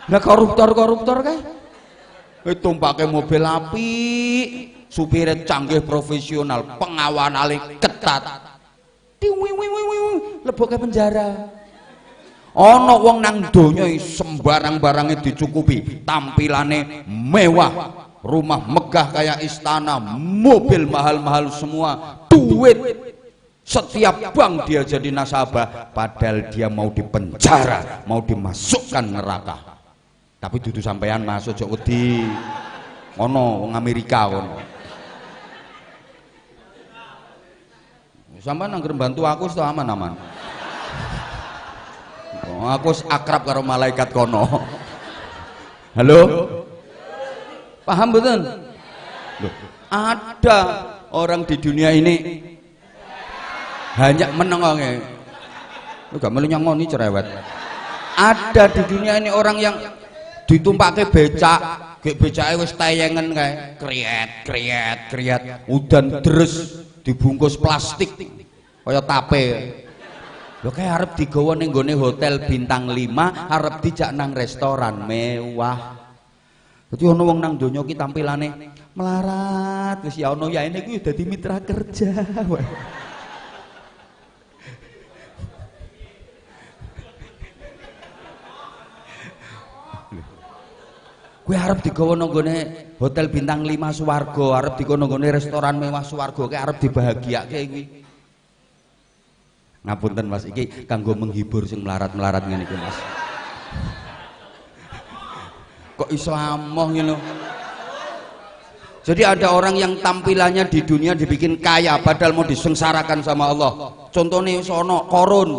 Nah koruptor kan itu pakai mobil api, supirnya canggih profesional, pengawalannya ketat, lebokke penjara. Ono wong nang donya sembarang barangnya dicukupi, tampilannya mewah, rumah megah kayak istana, mobil mahal-mahal semua, duit setiap bank dia jadi nasabah, padahal dia mau dipenjara, mau dimasukkan neraka. Tapi dudu sampean masuk jok wedi ono wong Amerika kono. Sampean anggere bantu aku wis aman-aman. Aku akrab karo malaikat kono. Halo? Paham betul? Ada orang di dunia ini hanya menengoknya. Lu gak melu nyangoni cerewet. Ada di dunia ini orang yang ditumpake becak, gek becake wis tayengen kae, kriet, udan deres dibungkus plastik kaya tape. Lho kae arep digawa ning nggone hotel bintang 5, arep dijak nang restoran mewah. Dadi ana wong nang donya ki tampilane melarat, wis ya ana ya ini kuwi dadi mitra kerja. Kowe arep digawa nang nggone hotel bintang 5 swarga, arep digawa nang nggone restoran mewah swarga, kowe arep dibahagiake kuwi. Ngapunten Mas, iki kanggo menghibur sing melarat-melarat ngene iki Mas. Kok iso amoh ngono. Jadi ada orang yang tampilannya di dunia dibikin kaya padahal mau disengsarakan sama Allah. Contohnya sono Korun.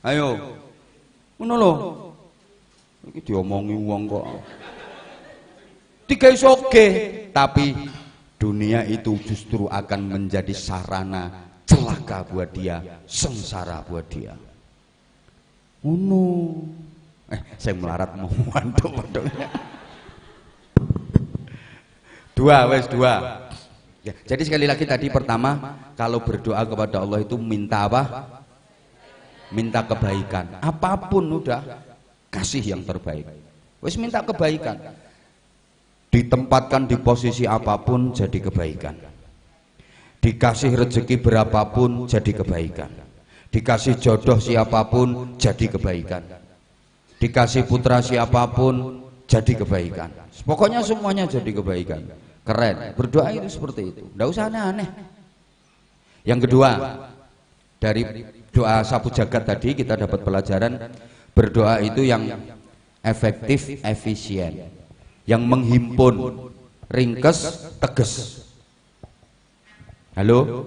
Ayo. Ngono lho. Iki diomongi wong kok. digawe sogeh, tapi dunia itu justru akan menjadi sarana celaka buat dia, sengsara buat dia. Saya melarat mau mantuk. Dua. Ya, jadi sekali lagi tadi pertama, kalau berdoa kepada Allah itu minta apa? Minta kebaikan. Apapun udah kasih yang terbaik. Wis minta kebaikan. Ditempatkan di posisi apapun jadi kebaikan. Dikasih rezeki berapapun jadi kebaikan. Dikasih jodoh siapapun jadi kebaikan. Dikasih putra siapapun jadi kebaikan. Pokoknya semuanya jadi kebaikan. Keren. Berdoa itu seperti itu. Nggak usah aneh-aneh. Yang kedua, dari doa sapu jagat tadi kita dapat pelajaran berdoa itu yang efektif, efisien, yang menghimpun, ringkes, tegas. Halo?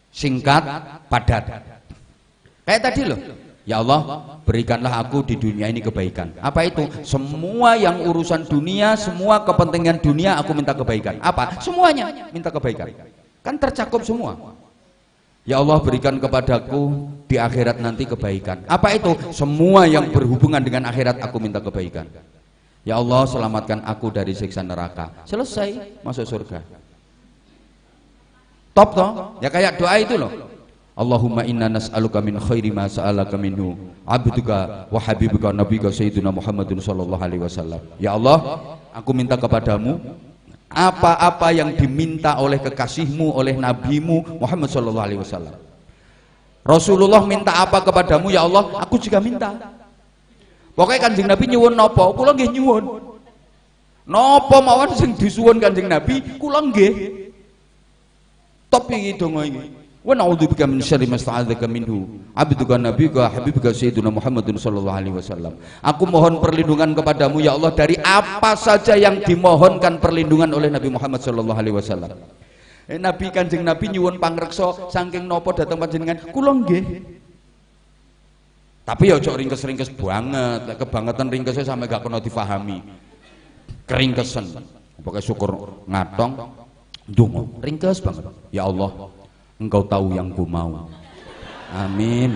Singkat, padat. Kayak tadi loh. Ya Allah, berikanlah aku di dunia ini kebaikan. Apa itu? Semua yang urusan dunia, semua kepentingan dunia aku minta kebaikan. Apa? Semuanya minta kebaikan. Kan tercakup semua. Ya Allah, berikan kepadaku di akhirat nanti kebaikan. Apa itu? Semua yang berhubungan dengan akhirat aku minta kebaikan. Ya Allah, selamatkan aku dari siksa neraka. Selesai, masuk surga. Top toh? Ya kayak doa itu loh. Allahumma inna nas'aluka min khairi ma sa'alaka minhu abduka wa habibuka nabika sayyidina Muhammadun sallallahu alaihi wasallam. Ya Allah, aku minta kepadamu apa-apa yang diminta oleh kekasihmu, oleh nabimu Muhammad sallallahu alaihi wasallam. Rasulullah minta apa kepadamu? Ya Allah, aku juga minta. Pokoknya Kanjeng Nabi nyuwun napa, kula nggih nyuwun. Napa mawon sing disuwun Kanjeng Nabi, kula nggih. Top iki donga iki. Wa na'udzubika min syarri ma sta'adzaka minhu abduka nabiyuka habibuka sayyidina Muhammadun sallallahu alaihi wasallam. Aku mohon perlindungan kepadamu ya Allah dari apa saja yang dimohonkan perlindungan oleh Nabi Muhammad sallallahu alaihi wasallam. Nabi Kanjeng Nabi nyuwun pangreksa saking napa dhateng panjenengan, kula nggih. Tapi ya ojo ringkes-ringkes banget, lek kebangetan ringkesnya sampai gak kena difahami. Keringkesen. Pokoke syukur ngatong ndonga ringkes banget. Ya Allah, Engkau tahu yang ku mau. Amin.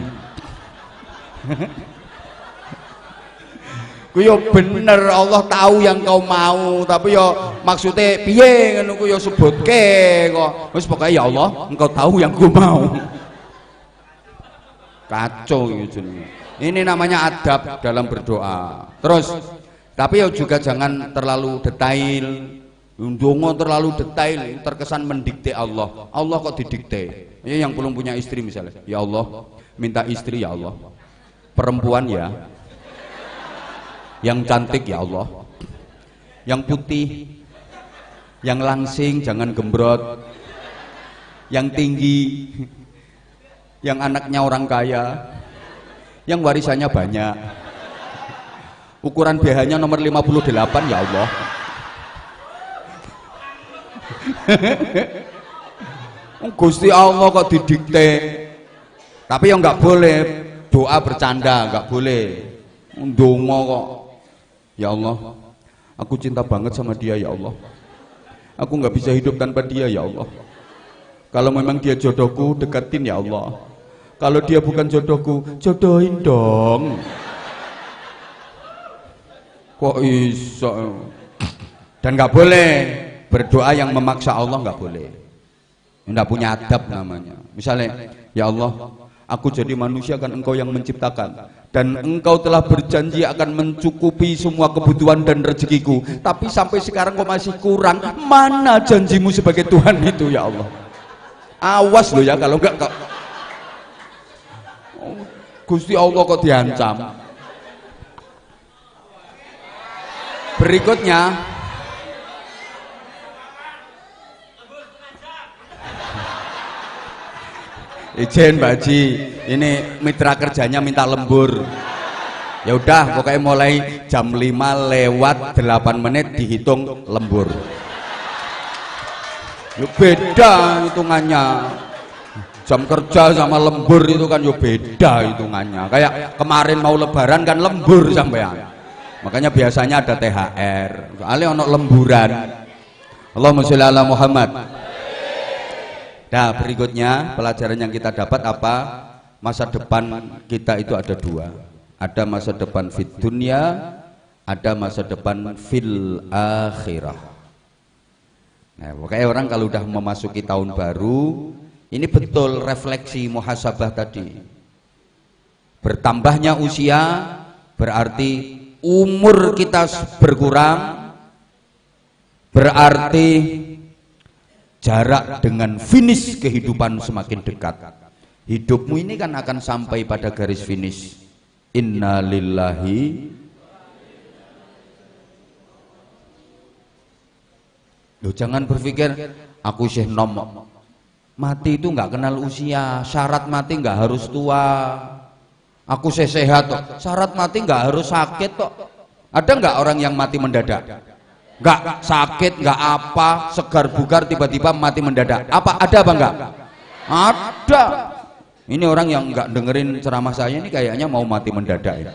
Ku yo bener, Allah tahu yang kau mau, tapi yo maksudnya piye ngono ku yo sebutke kok. Wis pokoke ya Allah, Engkau tahu yang ku mau. Kacau itu jenenge. Ini namanya adab dalam berdoa. Terus tapi yo juga jangan terlalu detail. Ndonga terlalu detail, terkesan mendikte Allah. Allah kok didikte? Ya yang belum punya istri misalnya, ya Allah, minta istri ya Allah. Perempuan ya. Yang cantik ya Allah. Yang putih. Yang langsing, jangan gembrot. Yang tinggi. Yang anaknya orang kaya. Yang warisannya banyak. Ukuran BH-nya nomor 58 ya Allah. Gusti Allah kok didikte. Tapi ya nggak boleh doa bercanda, nggak boleh ndonga kok. Ya Allah, aku cinta banget sama dia ya Allah. Aku nggak bisa hidup tanpa dia ya Allah. Kalau memang dia jodohku, deketin ya Allah. Kalau dia bukan jodohku, jodohin dong. Kok iso? Dan nggak boleh berdoa yang memaksa Allah, nggak boleh. Nggak punya adab namanya. Misalnya, ya Allah, aku jadi manusia kan Engkau yang menciptakan, dan Engkau telah berjanji akan mencukupi semua kebutuhan dan rezekiku, tapi sampai sekarang kok masih kurang. Mana janjimu sebagai Tuhan itu ya Allah? Awas loh ya kalau enggak. Gusti Allah kok diancam. Berikutnya, izin Mbak Haji, ini mitra kerjanya minta lembur. Ya udah, pokoknya mulai jam 5 lewat 8 menit dihitung lembur. Ya beda hitungannya. Jam kerja sama lembur itu kan ya beda hitungannya. Kayak kemarin mau lebaran kan lembur sampean. Makanya biasanya ada THR, soalnya ono lemburan. Allahumma sholli ala Muhammad. Nah, berikutnya pelajaran yang kita dapat apa? Masa depan kita itu ada dua. Ada masa depan fid dunya, ada masa depan fil akhirah. Nah, pokoknya orang kalau udah memasuki tahun baru, ini betul refleksi muhasabah tadi. Bertambahnya usia berarti umur kita berkurang, berarti jarak dengan finish kehidupan semakin dekat. Hidupmu ini kan akan sampai pada garis finish. Inna lillahi. Loh, jangan berpikir aku syekh nom. Mati itu nggak kenal usia. Syarat mati nggak harus tua. Aku sehat toh. Syarat mati nggak harus sakit toh. Ada nggak orang yang mati mendadak? Nggak sakit, nggak apa, segar bugar tiba-tiba mati mendadak. Apa ada apa enggak? Ada. Ini orang yang nggak dengerin ceramah saya ini kayaknya mau mati mendadak ya.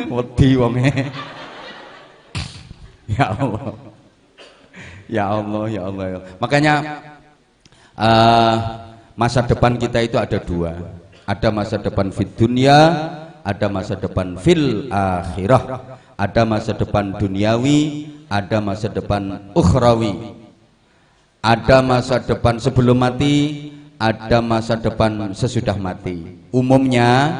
Wedi wonge. Ya Allah. Ya Allah, ya Allah. Ya. Makanya masa depan kita itu ada dua. Ada masa depan fid dunya, ada masa depan fil akhirah. Ada masa depan duniawi, ada masa depan ukhrawi. Ada masa depan sebelum mati, ada masa depan sesudah mati. Umumnya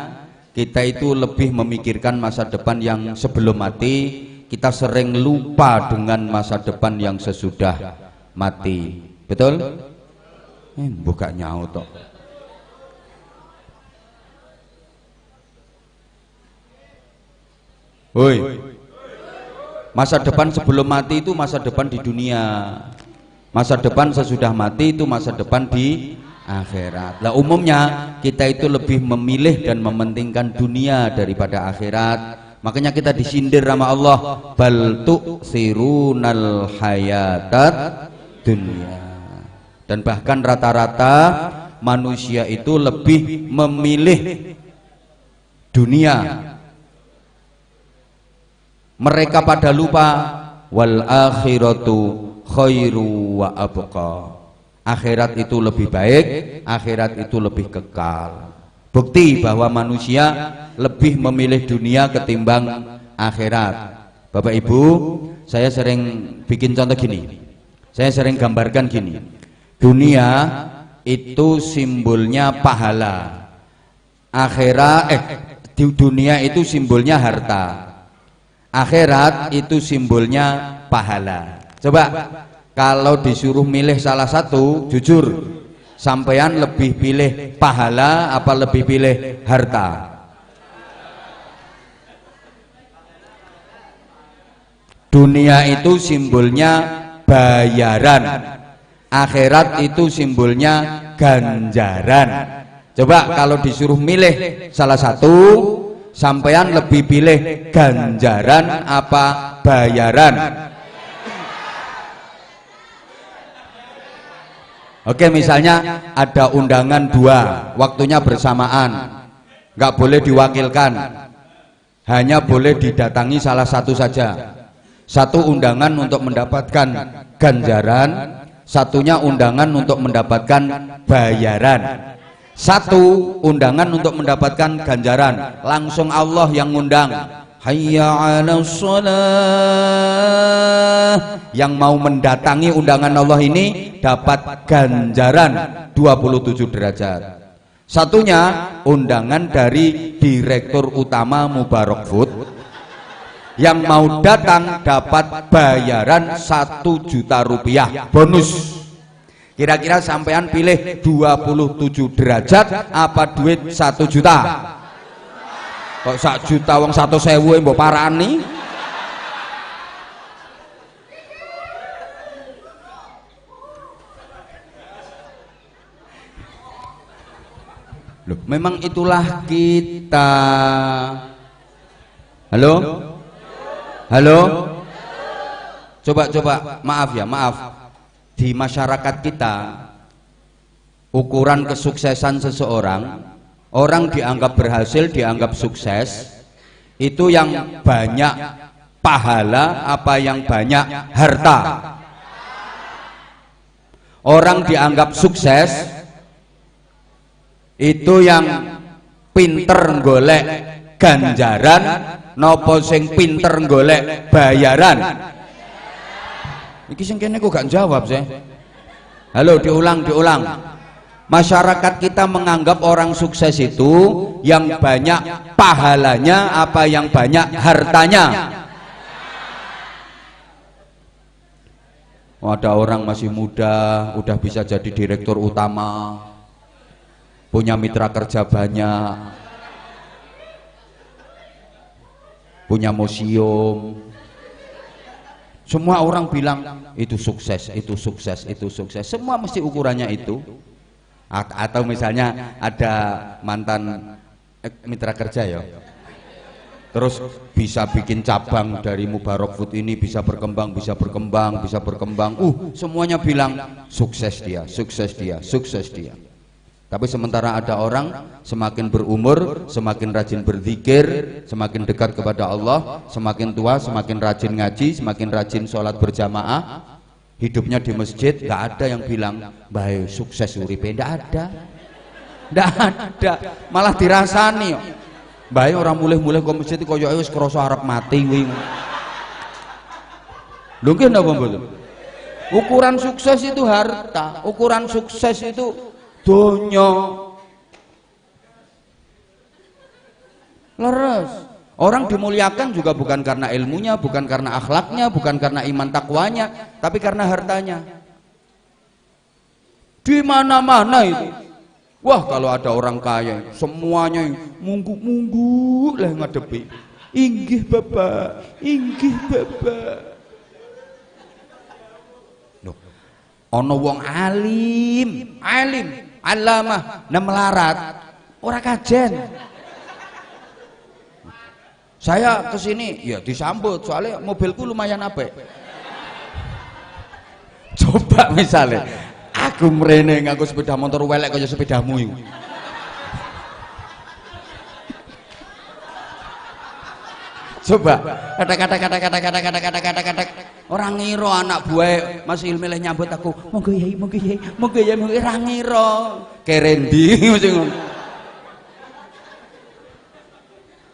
kita itu lebih memikirkan masa depan yang sebelum mati. Kita sering lupa dengan masa depan yang sesudah mati. Betul? Buka nyaut toh. Woi, masa depan sebelum mati itu masa depan di dunia. Masa depan sesudah mati itu masa depan di akhirat. Lah umumnya kita itu lebih memilih dan mementingkan dunia daripada akhirat. Makanya kita disindir sama Allah, bal tu'sirunal hayatat dunia. Dan bahkan rata-rata manusia itu lebih memilih dunia. Mereka pada lupa wal akhiratu khairu wa abqa. Akhirat itu lebih baik, akhirat itu lebih kekal. Bukti bahwa manusia lebih memilih dunia ketimbang akhirat. Bapak Ibu, saya sering bikin contoh gini. Saya sering gambarkan gini. Dunia itu simbolnya pahala. Di dunia itu simbolnya harta. Akhirat itu simbolnya pahala. Coba kalau disuruh milih salah satu, jujur, sampean lebih pilih pahala apa lebih pilih harta? Dunia itu simbolnya bayaran, akhirat itu simbolnya ganjaran. Coba kalau disuruh milih salah satu, sampean lebih pilih ganjaran apa bayaran? Oke, misalnya ada undangan dua, waktunya bersamaan, nggak boleh diwakilkan, hanya boleh didatangi salah satu saja. Satu undangan untuk mendapatkan ganjaran, satunya undangan untuk mendapatkan bayaran. Satu undangan untuk mendapatkan ganjaran, langsung Allah yang ngundang. Hayya 'alas shalah. Yang mau mendatangi undangan Allah ini dapat ganjaran 27 derajat. Satunya undangan dari Direktur Utama Mubarak Food. Yang mau datang dapat bayaran 1 juta rupiah bonus. Kira-kira sampean pilih 27 derajat apa duit 1 juta? Kok 1 juta wong 100.000 mbok parani? Loh, memang itulah kita. Halo? Halo? Coba maaf ya, maaf. Di masyarakat kita ukuran kesuksesan seseorang Orang dianggap berhasil, dianggap sukses, itu yang banyak pahala apa yang banyak harta? Orang dianggap sukses itu yang pinter golek ganjaran nopo sing pinter golek bayaran? Iki sing kene kok gak jawab sih. Halo, diulang. Masyarakat kita menganggap orang sukses itu yang banyak pahalanya apa yang banyak hartanya? Ada orang masih muda udah bisa jadi direktur utama, punya mitra kerja banyak, punya museum. Semua orang bilang itu sukses, itu sukses, itu sukses. Semua mesti ukurannya itu. Atau misalnya ada mantan mitra kerja ya, terus bisa bikin cabang dari Mubarak Food ini, bisa berkembang. Semuanya bilang sukses dia. Tapi sementara ada orang semakin berumur, semakin rajin berzikir, semakin dekat kepada Allah, semakin tua, semakin rajin ngaji, semakin rajin sholat berjamaah, hidupnya di masjid, nggak ada yang bilang baik sukses uripe, nggak ada, malah dirasani. Baik orang mulai ke masjid kok ya wis krasa arep mati kuwi. Lho nggih napa mboten? Ukuran sukses itu harta, ukuran sukses itu donya. Leres. Orang dimuliakan juga bukan karena ilmunya, bukan karena akhlaknya, bukan karena iman takwanya, tapi karena hartanya. Di mana-mana itu. Wah, kalau ada orang kaya, semuanya munggu-munggu lah ngadepi. Inggih Bapak. Loh, ana wong alim, alamah, melarat, ora kajen. Saya kesini ya disambut soalnya mobilku lumayan apik. Coba misalnya aku mrene nganggo sepeda motor welek kaya sepedamu iku. Coba kata orang ngiro anak buah masih ilmiah nyambut aku monggo yai ora ngiro kerendi mesti ngono.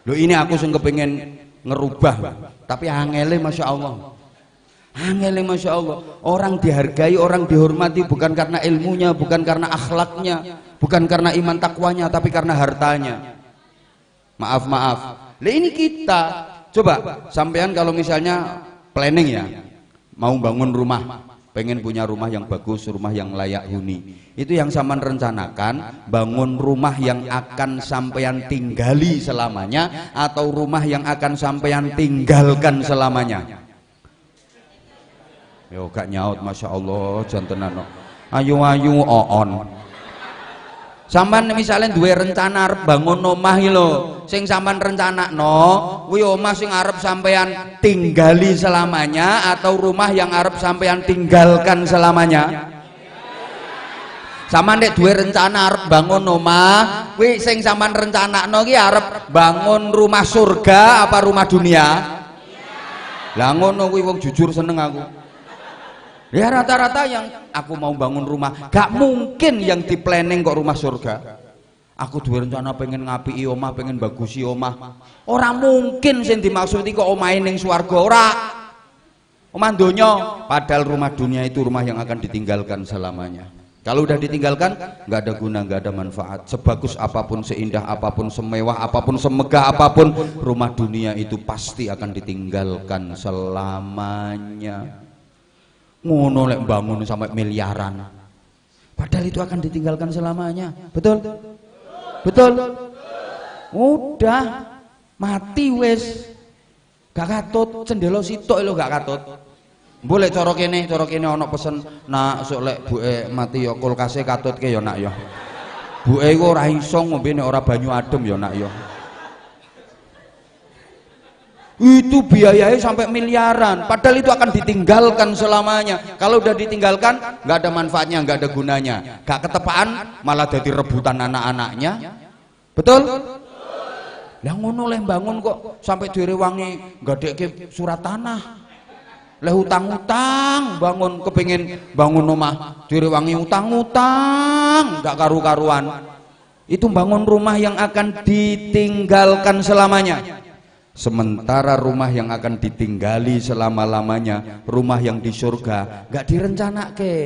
Loh ini aku sing kepengin ngerubah, tapi angele Masya Allah. Orang dihargai, orang dihormati bukan karena ilmunya, bukan karena akhlaknya, bukan karena iman takwanya, tapi karena hartanya. Maaf. Lah ini kita coba sampean kalau misalnya planning ya, mau bangun rumah, pengen punya rumah yang bagus, rumah yang layak huni, itu yang sampean rencanakan bangun rumah yang akan sampean tinggali selamanya atau rumah yang akan sampean tinggalkan selamanya? Yo gak nyaut, Masya Allah, jantenan. Ayu oon. Sampean misalnya duwe rencana arep bangun omah iki lho, sing sampean rencanakno kuwi omah sing arep sampean tinggali selamanya atau rumah yang arep sampean tinggalkan selamanya? Sampean nek duwe rencana arep bangun omah, kuwi sing sampean rencanakno ki arep bangun rumah surga apa rumah dunia? Lah ngono kuwi wong jujur seneng aku. Ya rata-rata yang aku mau bangun rumah, gak mungkin yang di planning kok rumah surga. Aku duwe rencana pengen ngapiki omah, pengen bagusi omah. Ora mungkin sing dimaksudi kok omahe ning swarga, ora. Omah donya, padahal rumah dunia itu rumah yang akan ditinggalkan selamanya. Kalau udah ditinggalkan, nggak ada guna, nggak ada manfaat. Sebagus apapun, seindah apapun, semewah apapun, semegah apapun, rumah dunia itu pasti akan ditinggalkan selamanya. Ngono lek bangun sampai miliaran, padahal itu akan ditinggalkan selamanya. Betul? Udah mati wes, gak katut, cendelo sitok lho gak katut. Boleh cara kene ana pesen nak sok lek buke mati ya kulkase katutke ya nak ya. Buke iku ora iso ngombe nek ora banyu adem ya nak ya. Itu biayanya sampai miliaran, padahal itu akan ditinggalkan selamanya. Kalau udah ditinggalkan nggak ada manfaatnya, nggak ada gunanya, gak ketepaan, malah jadi rebutan anak-anaknya, Betul? Lah ngono leh bangun kok sampai direwangi gadekke surat tanah. Leh utang-utang bangun kepengin bangun omah direwangi utang-utang gak karu-karuan. Itu bangun rumah yang akan ditinggalkan selamanya. Sementara rumah yang akan ditinggali selama-lamanya, rumah yang di surga gak direncanake.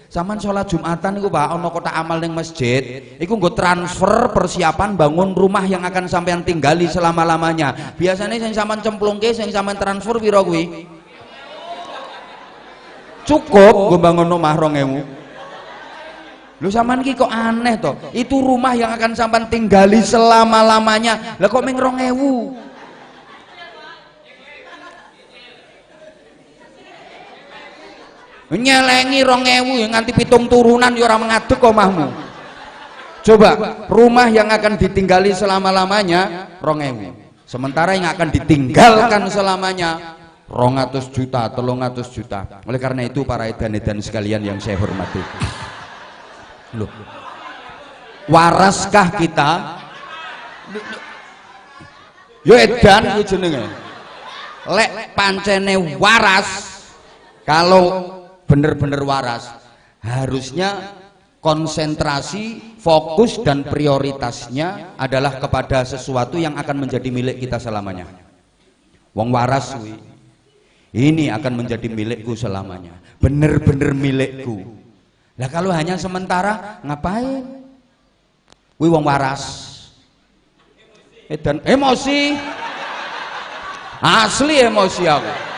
Saman sholat Jumatan iku Pak ana kotak amal ning masjid, iku nggo transfer persiapan bangun rumah yang akan sampean tinggali selama-lamanya. Biasanya sing sampean cemplungke, sing sampean transfer pira kuwi? Cukup nggo bangun omah 2000. Lu sampean iki kok aneh toh? Itu rumah yang akan sampean tinggali selama-lamanya. Lah kok ming 2000? Nyelengi 2000 nganti 7 turunan ya ora mengadeg omahmu. Coba rumah yang akan ditinggali selama-lamanya 2000. Sementara yang akan ditinggalkan selamanya 200 juta, 300 juta. Oleh karena itu para edan-edan sekalian yang saya hormati. Loh. Waraskah kita? Yo edan ku jenenge. Lek pancene waras, kalau bener-bener waras harusnya konsentrasi, fokus dan prioritasnya adalah kepada sesuatu yang akan menjadi milik kita selamanya. Wong waras ini akan menjadi milikku selamanya, bener-bener milikku. Lah kalau hanya sementara ngapain? Wih wong waras dan emosi, asli emosi aku.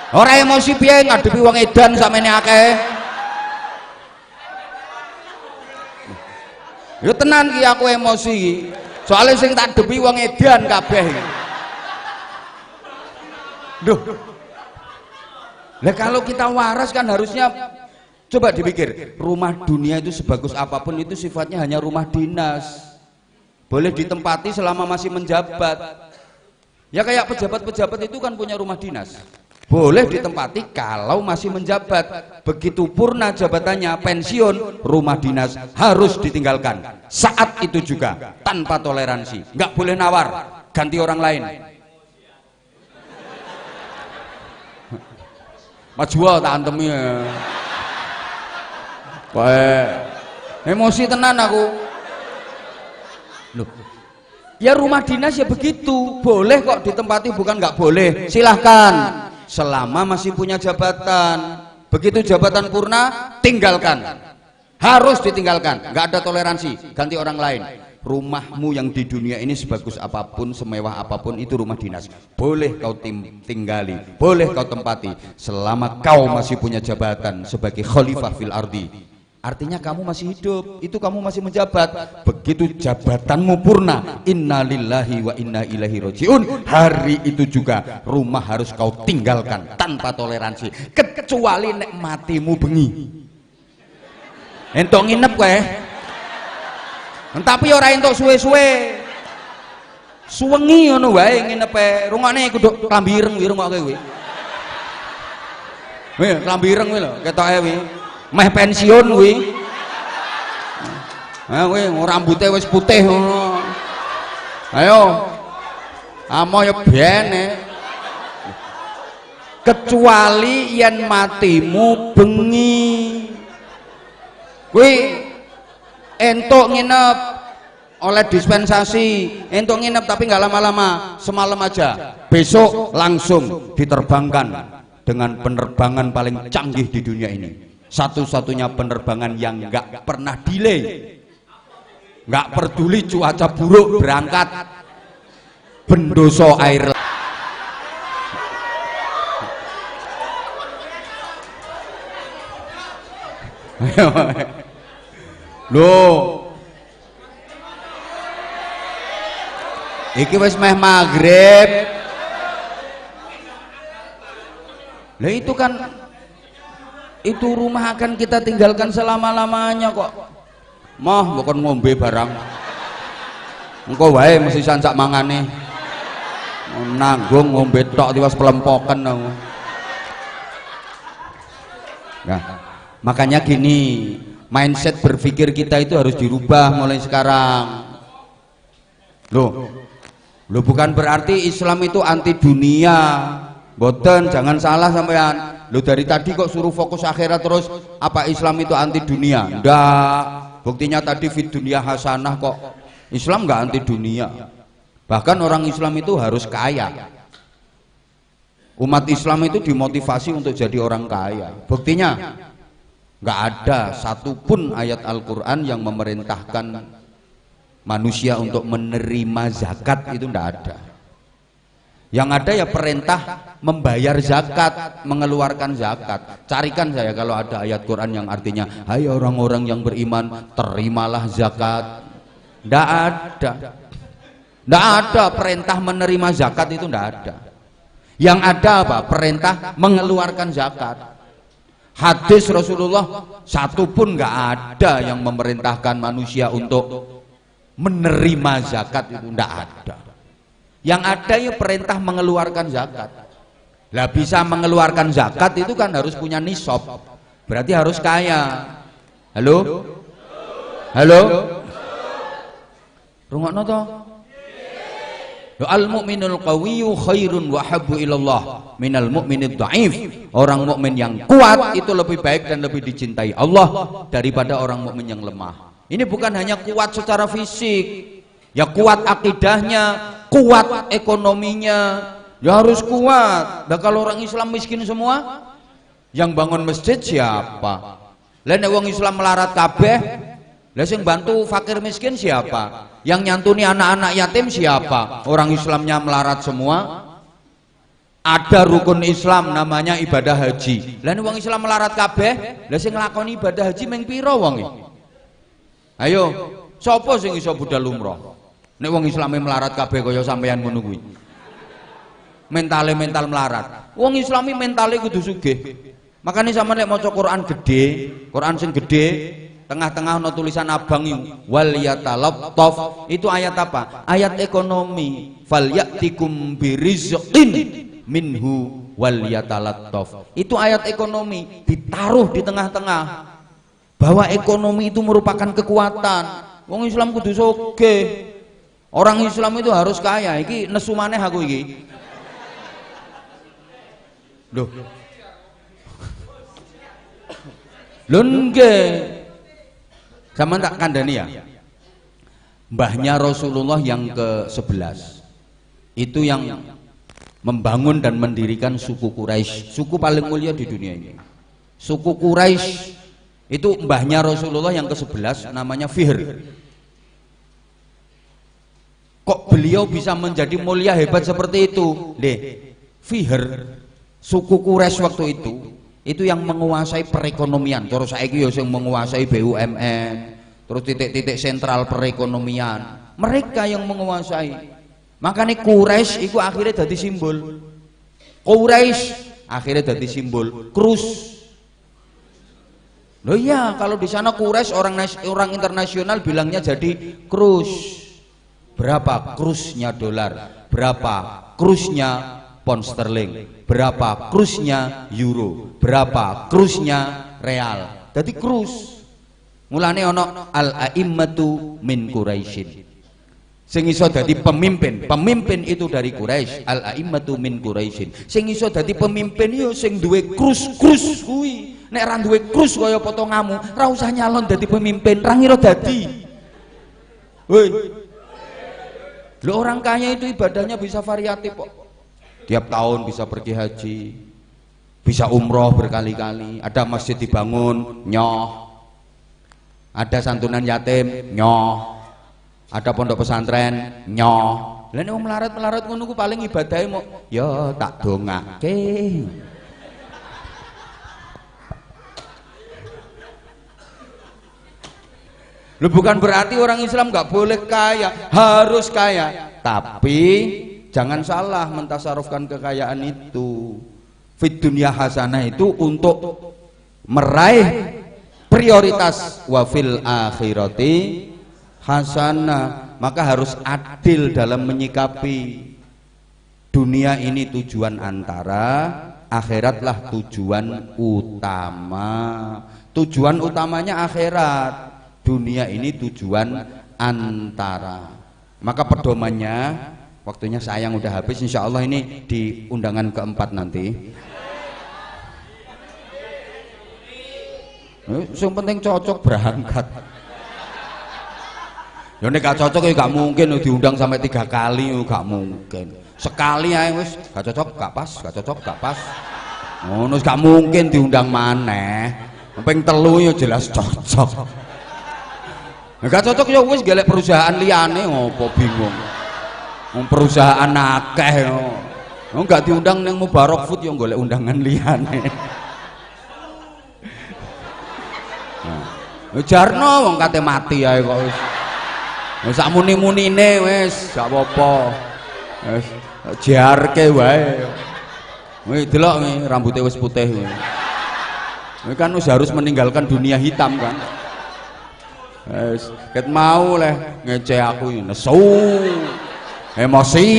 Ora emosi piye ngadepi wong edan samene akeh. Yo tenan ki aku emosi ki. Soale sing tak depi wong edan kabeh. Duh. Lah kalau kita waras kan harusnya coba dipikir, rumah dunia itu sebagus apapun itu sifatnya hanya rumah dinas. Boleh ditempati selama masih menjabat. Ya kayak pejabat-pejabat itu kan punya rumah dinas. Boleh ditempati kalau masih menjabat. Begitu purna jabatannya, pensiun, rumah dinas harus ditinggalkan saat itu juga, tanpa toleransi. Nggak boleh nawar, ganti orang lain. Maju tak antemi. Emosi tenan aku. Loh. Ya rumah dinas ya begitu, boleh kok ditempati, bukan nggak boleh. Silahkan. Selama masih punya jabatan. Begitu jabatan purna, tinggalkan. Harus ditinggalkan, nggak ada toleransi, ganti orang lain. Rumahmu yang di dunia ini sebagus apapun, semewah apapun, itu rumah dinas. Boleh kau tinggali, boleh kau tempati, selama kau masih punya jabatan sebagai khalifah fil ardi. Artinya kamu masih hidup, itu kamu masih menjabat. Begitu jabatanmu purna, innalillahi wa inna ilaihi rajiun, hari itu juga rumah harus kau tinggalkan tanpa toleransi, kecuali nek matimu bengi. Entuk nginep kowe. Tapi ora entuk suwe-suwe. Suwengi ngono wae nginepe. Rungokne kudu klambi ireng kuwi rungokke kuwi. Weh, klambi ireng kuwi lho, ketoke kuwi. Meh pensiun kuwi. Ha kuwi rambute wis putih ngono. Ayo. Amo ya bene. Kecuali yen matimu bengi. Kuwi entuk nginep oleh dispensasi, entuk nginep tapi nggak lama-lama, semalam aja. Besok langsung diterbangkan dengan penerbangan paling canggih di dunia ini. Satu-satunya penerbangan yang nggak pernah delay, nggak peduli cuaca buruk, berangkat bendoso air. Loh, iki wis meh maghrib. Lah itu kan, itu rumah akan kita tinggalkan selama-lamanya kok. Mah bukan ngombe barang. Engko wae mesti sancak mangane. Nanggung ngombe tok tiwas pelempoken. Nah, makanya gini, mindset berpikir kita itu harus dirubah mulai sekarang. Loh bukan berarti Islam itu anti dunia. Boten, jangan salah sampean. Loh dari tadi kok suruh fokus akhirat terus, apa Islam itu anti dunia? Ndak. Buktinya tadi fid dunia hasanah kok. Islam nggak anti dunia. Bahkan orang Islam itu harus kaya. Umat Islam itu dimotivasi untuk jadi orang kaya. Buktinya nggak ada satupun ayat Al-Quran yang memerintahkan manusia untuk menerima zakat, itu nggak ada. Yang ada ya perintah membayar zakat, mengeluarkan zakat. Carikan saya kalau ada ayat Quran yang artinya hai orang-orang yang beriman terimalah zakat. Nggak ada. Nggak ada perintah menerima zakat, itu nggak ada. Yang ada apa? Perintah mengeluarkan zakat. Hadis Rasulullah satupun nggak ada yang memerintahkan manusia untuk menerima zakat, itu nggak ada. Yang ada ya perintah mengeluarkan zakat. Lah bisa mengeluarkan zakat itu kan harus punya nisab, berarti harus kaya. Halo? Halo? Rungokno to? Al mu'minul qawiyyu khairun wa habbu ilallah minal mu'minid dhaif. Orang mukmin yang kuat itu lebih baik dan lebih dicintai Allah daripada orang mukmin yang lemah. Ini bukan hanya kuat secara fisik, ya kuat akidahnya, kuat ekonominya, ya harus kuat. Nah kalau orang Islam miskin semua, yang bangun masjid siapa? Lain wong Islam melarat kabeh, lah sing bantu fakir miskin siapa? Yang nyantuni anak-anak yatim siapa? Orang Islamnya melarat semua. Ada rukun Islam namanya ibadah haji. Lain wong Islam melarat kabeh, lah sing nglakoni ibadah haji meng pira wonge? Ayo, sapa sing iso budal umroh? Nek wong Islame melarat kabeh kaya sampeyan ngono kuwi. Mentale mental melarat. Wong Islami mentale kudu sugih. Makane sampeyan nek maca Quran gede, Quran sing gede, tengah-tengah ana tulisan abang wal yatalattaf. Itu ayat apa? Ayat ekonomi. Fal ya'tikum birizqin minhu wal yatalattaf. Itu ayat ekonomi ditaruh di tengah-tengah. Bahwa ekonomi itu merupakan kekuatan. Wong Islam kudu sugih. Orang Islam itu harus kaya. Iki nesu maneh aku iki. Loh. Lho nggih. Sampeyan tak kandhani ya. Mbahnya Rasulullah yang ke-11 itu yang membangun dan mendirikan suku Quraisy, suku paling mulia di dunia ini. Suku Quraisy itu mbahnya Rasulullah yang ke-11 namanya Fihr. Kok beliau bisa menjadi mulia hebat seperti itu? Fihr, suku Quraisy waktu itu yang menguasai perekonomian. Terus saiki yo sing menguasai BUMN, terus titik-titik sentral perekonomian. Mereka yang menguasai. Makanya Quraisy itu akhirnya jadi simbol. Quraisy akhirnya jadi simbol krus. Loh iya, kalau di sana Quraisy orang internasional bilangnya jadi krus. Berapa krusnya dolar? Berapa krusnya pound sterling? Berapa krusnya euro? Berapa krusnya real? Jadi krus. Mulane ono al-a'immatu min Quraisyin. Sing iso dadi pemimpin itu dari Quraisy. Al-a'immatu min Quraisyin. Sing iso dadi pemimpin yo sing duwe krus-krus kuwi. Nek ra duwe krus kaya potongamu, ra usah nyalon dadi pemimpin, ra ngira dadi. Woi. Lho orang kaya itu ibadahnya bisa variatif kok. Tiap tahun bisa pergi haji, bisa umroh berkali-kali, ada masjid dibangun, nyoh. Ada santunan yatim, nyoh. Ada pondok pesantren, nyoh. Lah nek wong melarat-melarat ngono ku paling ibadahe mau ya tak dongake. Lu bukan berarti orang Islam nggak boleh kaya, harus kaya. Tapi jangan salah mentasarufkan kekayaan itu. Fid dunya hasanah itu untuk meraih prioritas, wa fil akhirati hasanah. Maka harus adil dalam menyikapi dunia ini tujuan antara, akhiratlah tujuan utama. Tujuan utamanya akhirat, dunia ini tujuan antara. Maka pedomannya, waktunya sayang udah habis, insya Allah ini di undangan keempat nanti. Yang penting cocok berangkat. Ya nek gak cocok ya gak mungkin diundang sampai 3 kali, gak mungkin. Sekali ae wis gak cocok, gak pas, gak cocok, gak pas. Ngono gak mungkin diundang maneh. Ping 3 ya jelas cocok. Gak cocok ya wis golek perusahaan liyane ngopo bingung. Wong perusahaan akeh yo. Enggak diundang ning Mubarak Food yo golek undangan liyane. Nah, jarno wong kate mati ae kok wis. Wis sak muni-munine wis gak apa-apa. Wis jarke wae. Wis delok rambutnya wis putih. Wis kan wis harus meninggalkan dunia hitam kan. Wis ket mau leh ngece aku nesu. Emosi.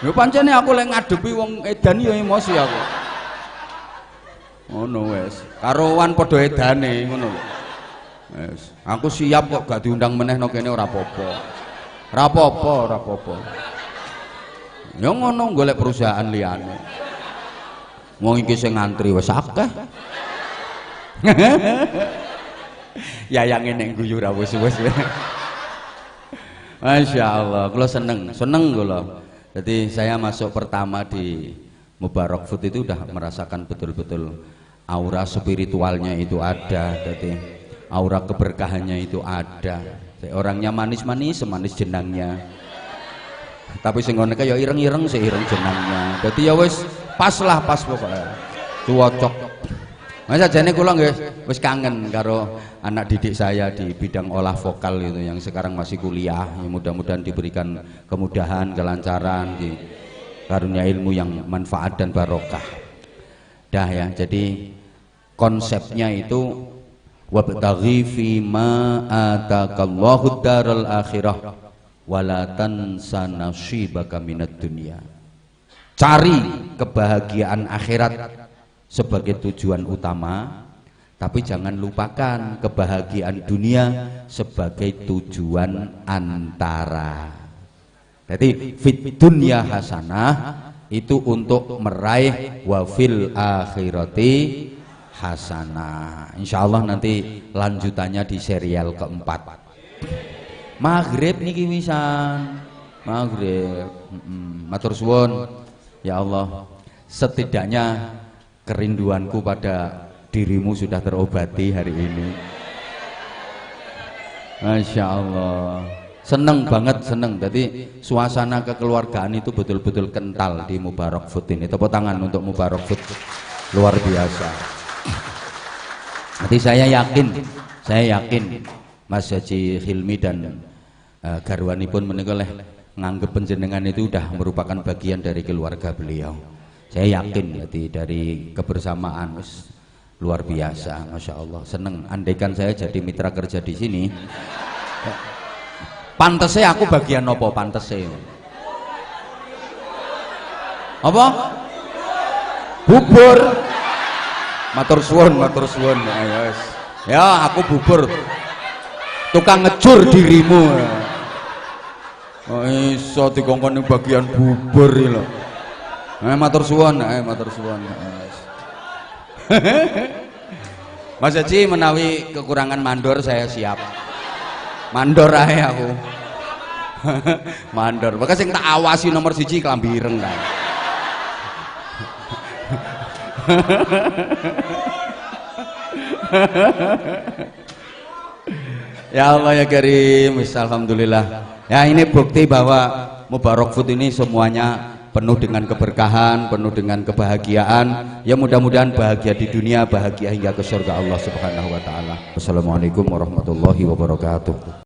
Yo pancene aku lek ngadepi wong edan yo emosi aku. Ngono wis. Karowan padha edane ngono lho. Wis, aku siap kok gak diundang meneh nang kene ora apa-apa. Ora apa-apa, ora apa-apa. Ya ngono golek perusahaan liyane. Wong iki sing ngantri wis akeh. Yayange nek guyu ra wis-wis. Masya Allah, kula seneng kula. Jadi saya masuk pertama di Mubarak Food itu udah merasakan betul-betul aura spiritualnya itu ada, jadi aura keberkahannya itu ada. Jadi orangnya manis-manis, semanis jenangnya. Tapi sing ngene kaya ireng-ireng seireng jenangnya. Jadi ya wis pas pokoknya. Cocok. Masa jane kula nggih wis kangen karo anak didik saya di bidang olah vokal itu yang sekarang masih kuliah. Ya, mudah-mudahan diberikan kemudahan, kelancaran, di karunia ilmu yang manfaat dan barokah. Dah ya, jadi konsepnya itu wabtaghi fi ma atakallahu daral akhirah wala tansa nasibaka minad dunya. Cari kebahagiaan akhirat sebagai tujuan utama, tapi jangan lupakan kebahagiaan dunia sebagai tujuan antara. Jadi fit dunya hasanah itu untuk meraih wafil akhirati hasanah. Insyaallah nanti lanjutannya di serial keempat. Maghrib niki wisan. Maghrib. Matur suwun. Ya Allah, setidaknya kerinduanku pada dirimu sudah terobati hari ini. Masya Allah, seneng banget, seneng. Jadi suasana kekeluargaan itu betul-betul kental di Mubarak Food ini. Tepuk tangan untuk Mubarak Food, luar biasa. Jadi saya yakin Mas Haji Hilmi dan garwanipun menika leh nganggep panjenengan itu udah merupakan bagian dari keluarga beliau. Saya yakin jadi dari kebersamaan luar biasa, masya Allah. Seneng. Andaikan saya jadi mitra kerja di sini, pantesnya aku bagian apa pantesnya? Apa? Bubur. Matur suwun. Ya aku bubur. Tukang ngejur dirimu. Oh iso dikongkon bagian bubur lho. Matur suwun. Mas Haji menawi kekurangan mandor saya siap. Mandor ae aku. Mandor. Maka sing tak awasi nomor 1 klambi ireng kae. Ya Allah ya Karim, alhamdulillah. Ya ini bukti bahwa Mubarak Food ini semuanya penuh dengan keberkahan, penuh dengan kebahagiaan. Ya mudah-mudahan bahagia di dunia, bahagia hingga ke surga Allah Subhanahu wa taala. Wassalamualaikum warahmatullahi wabarakatuh.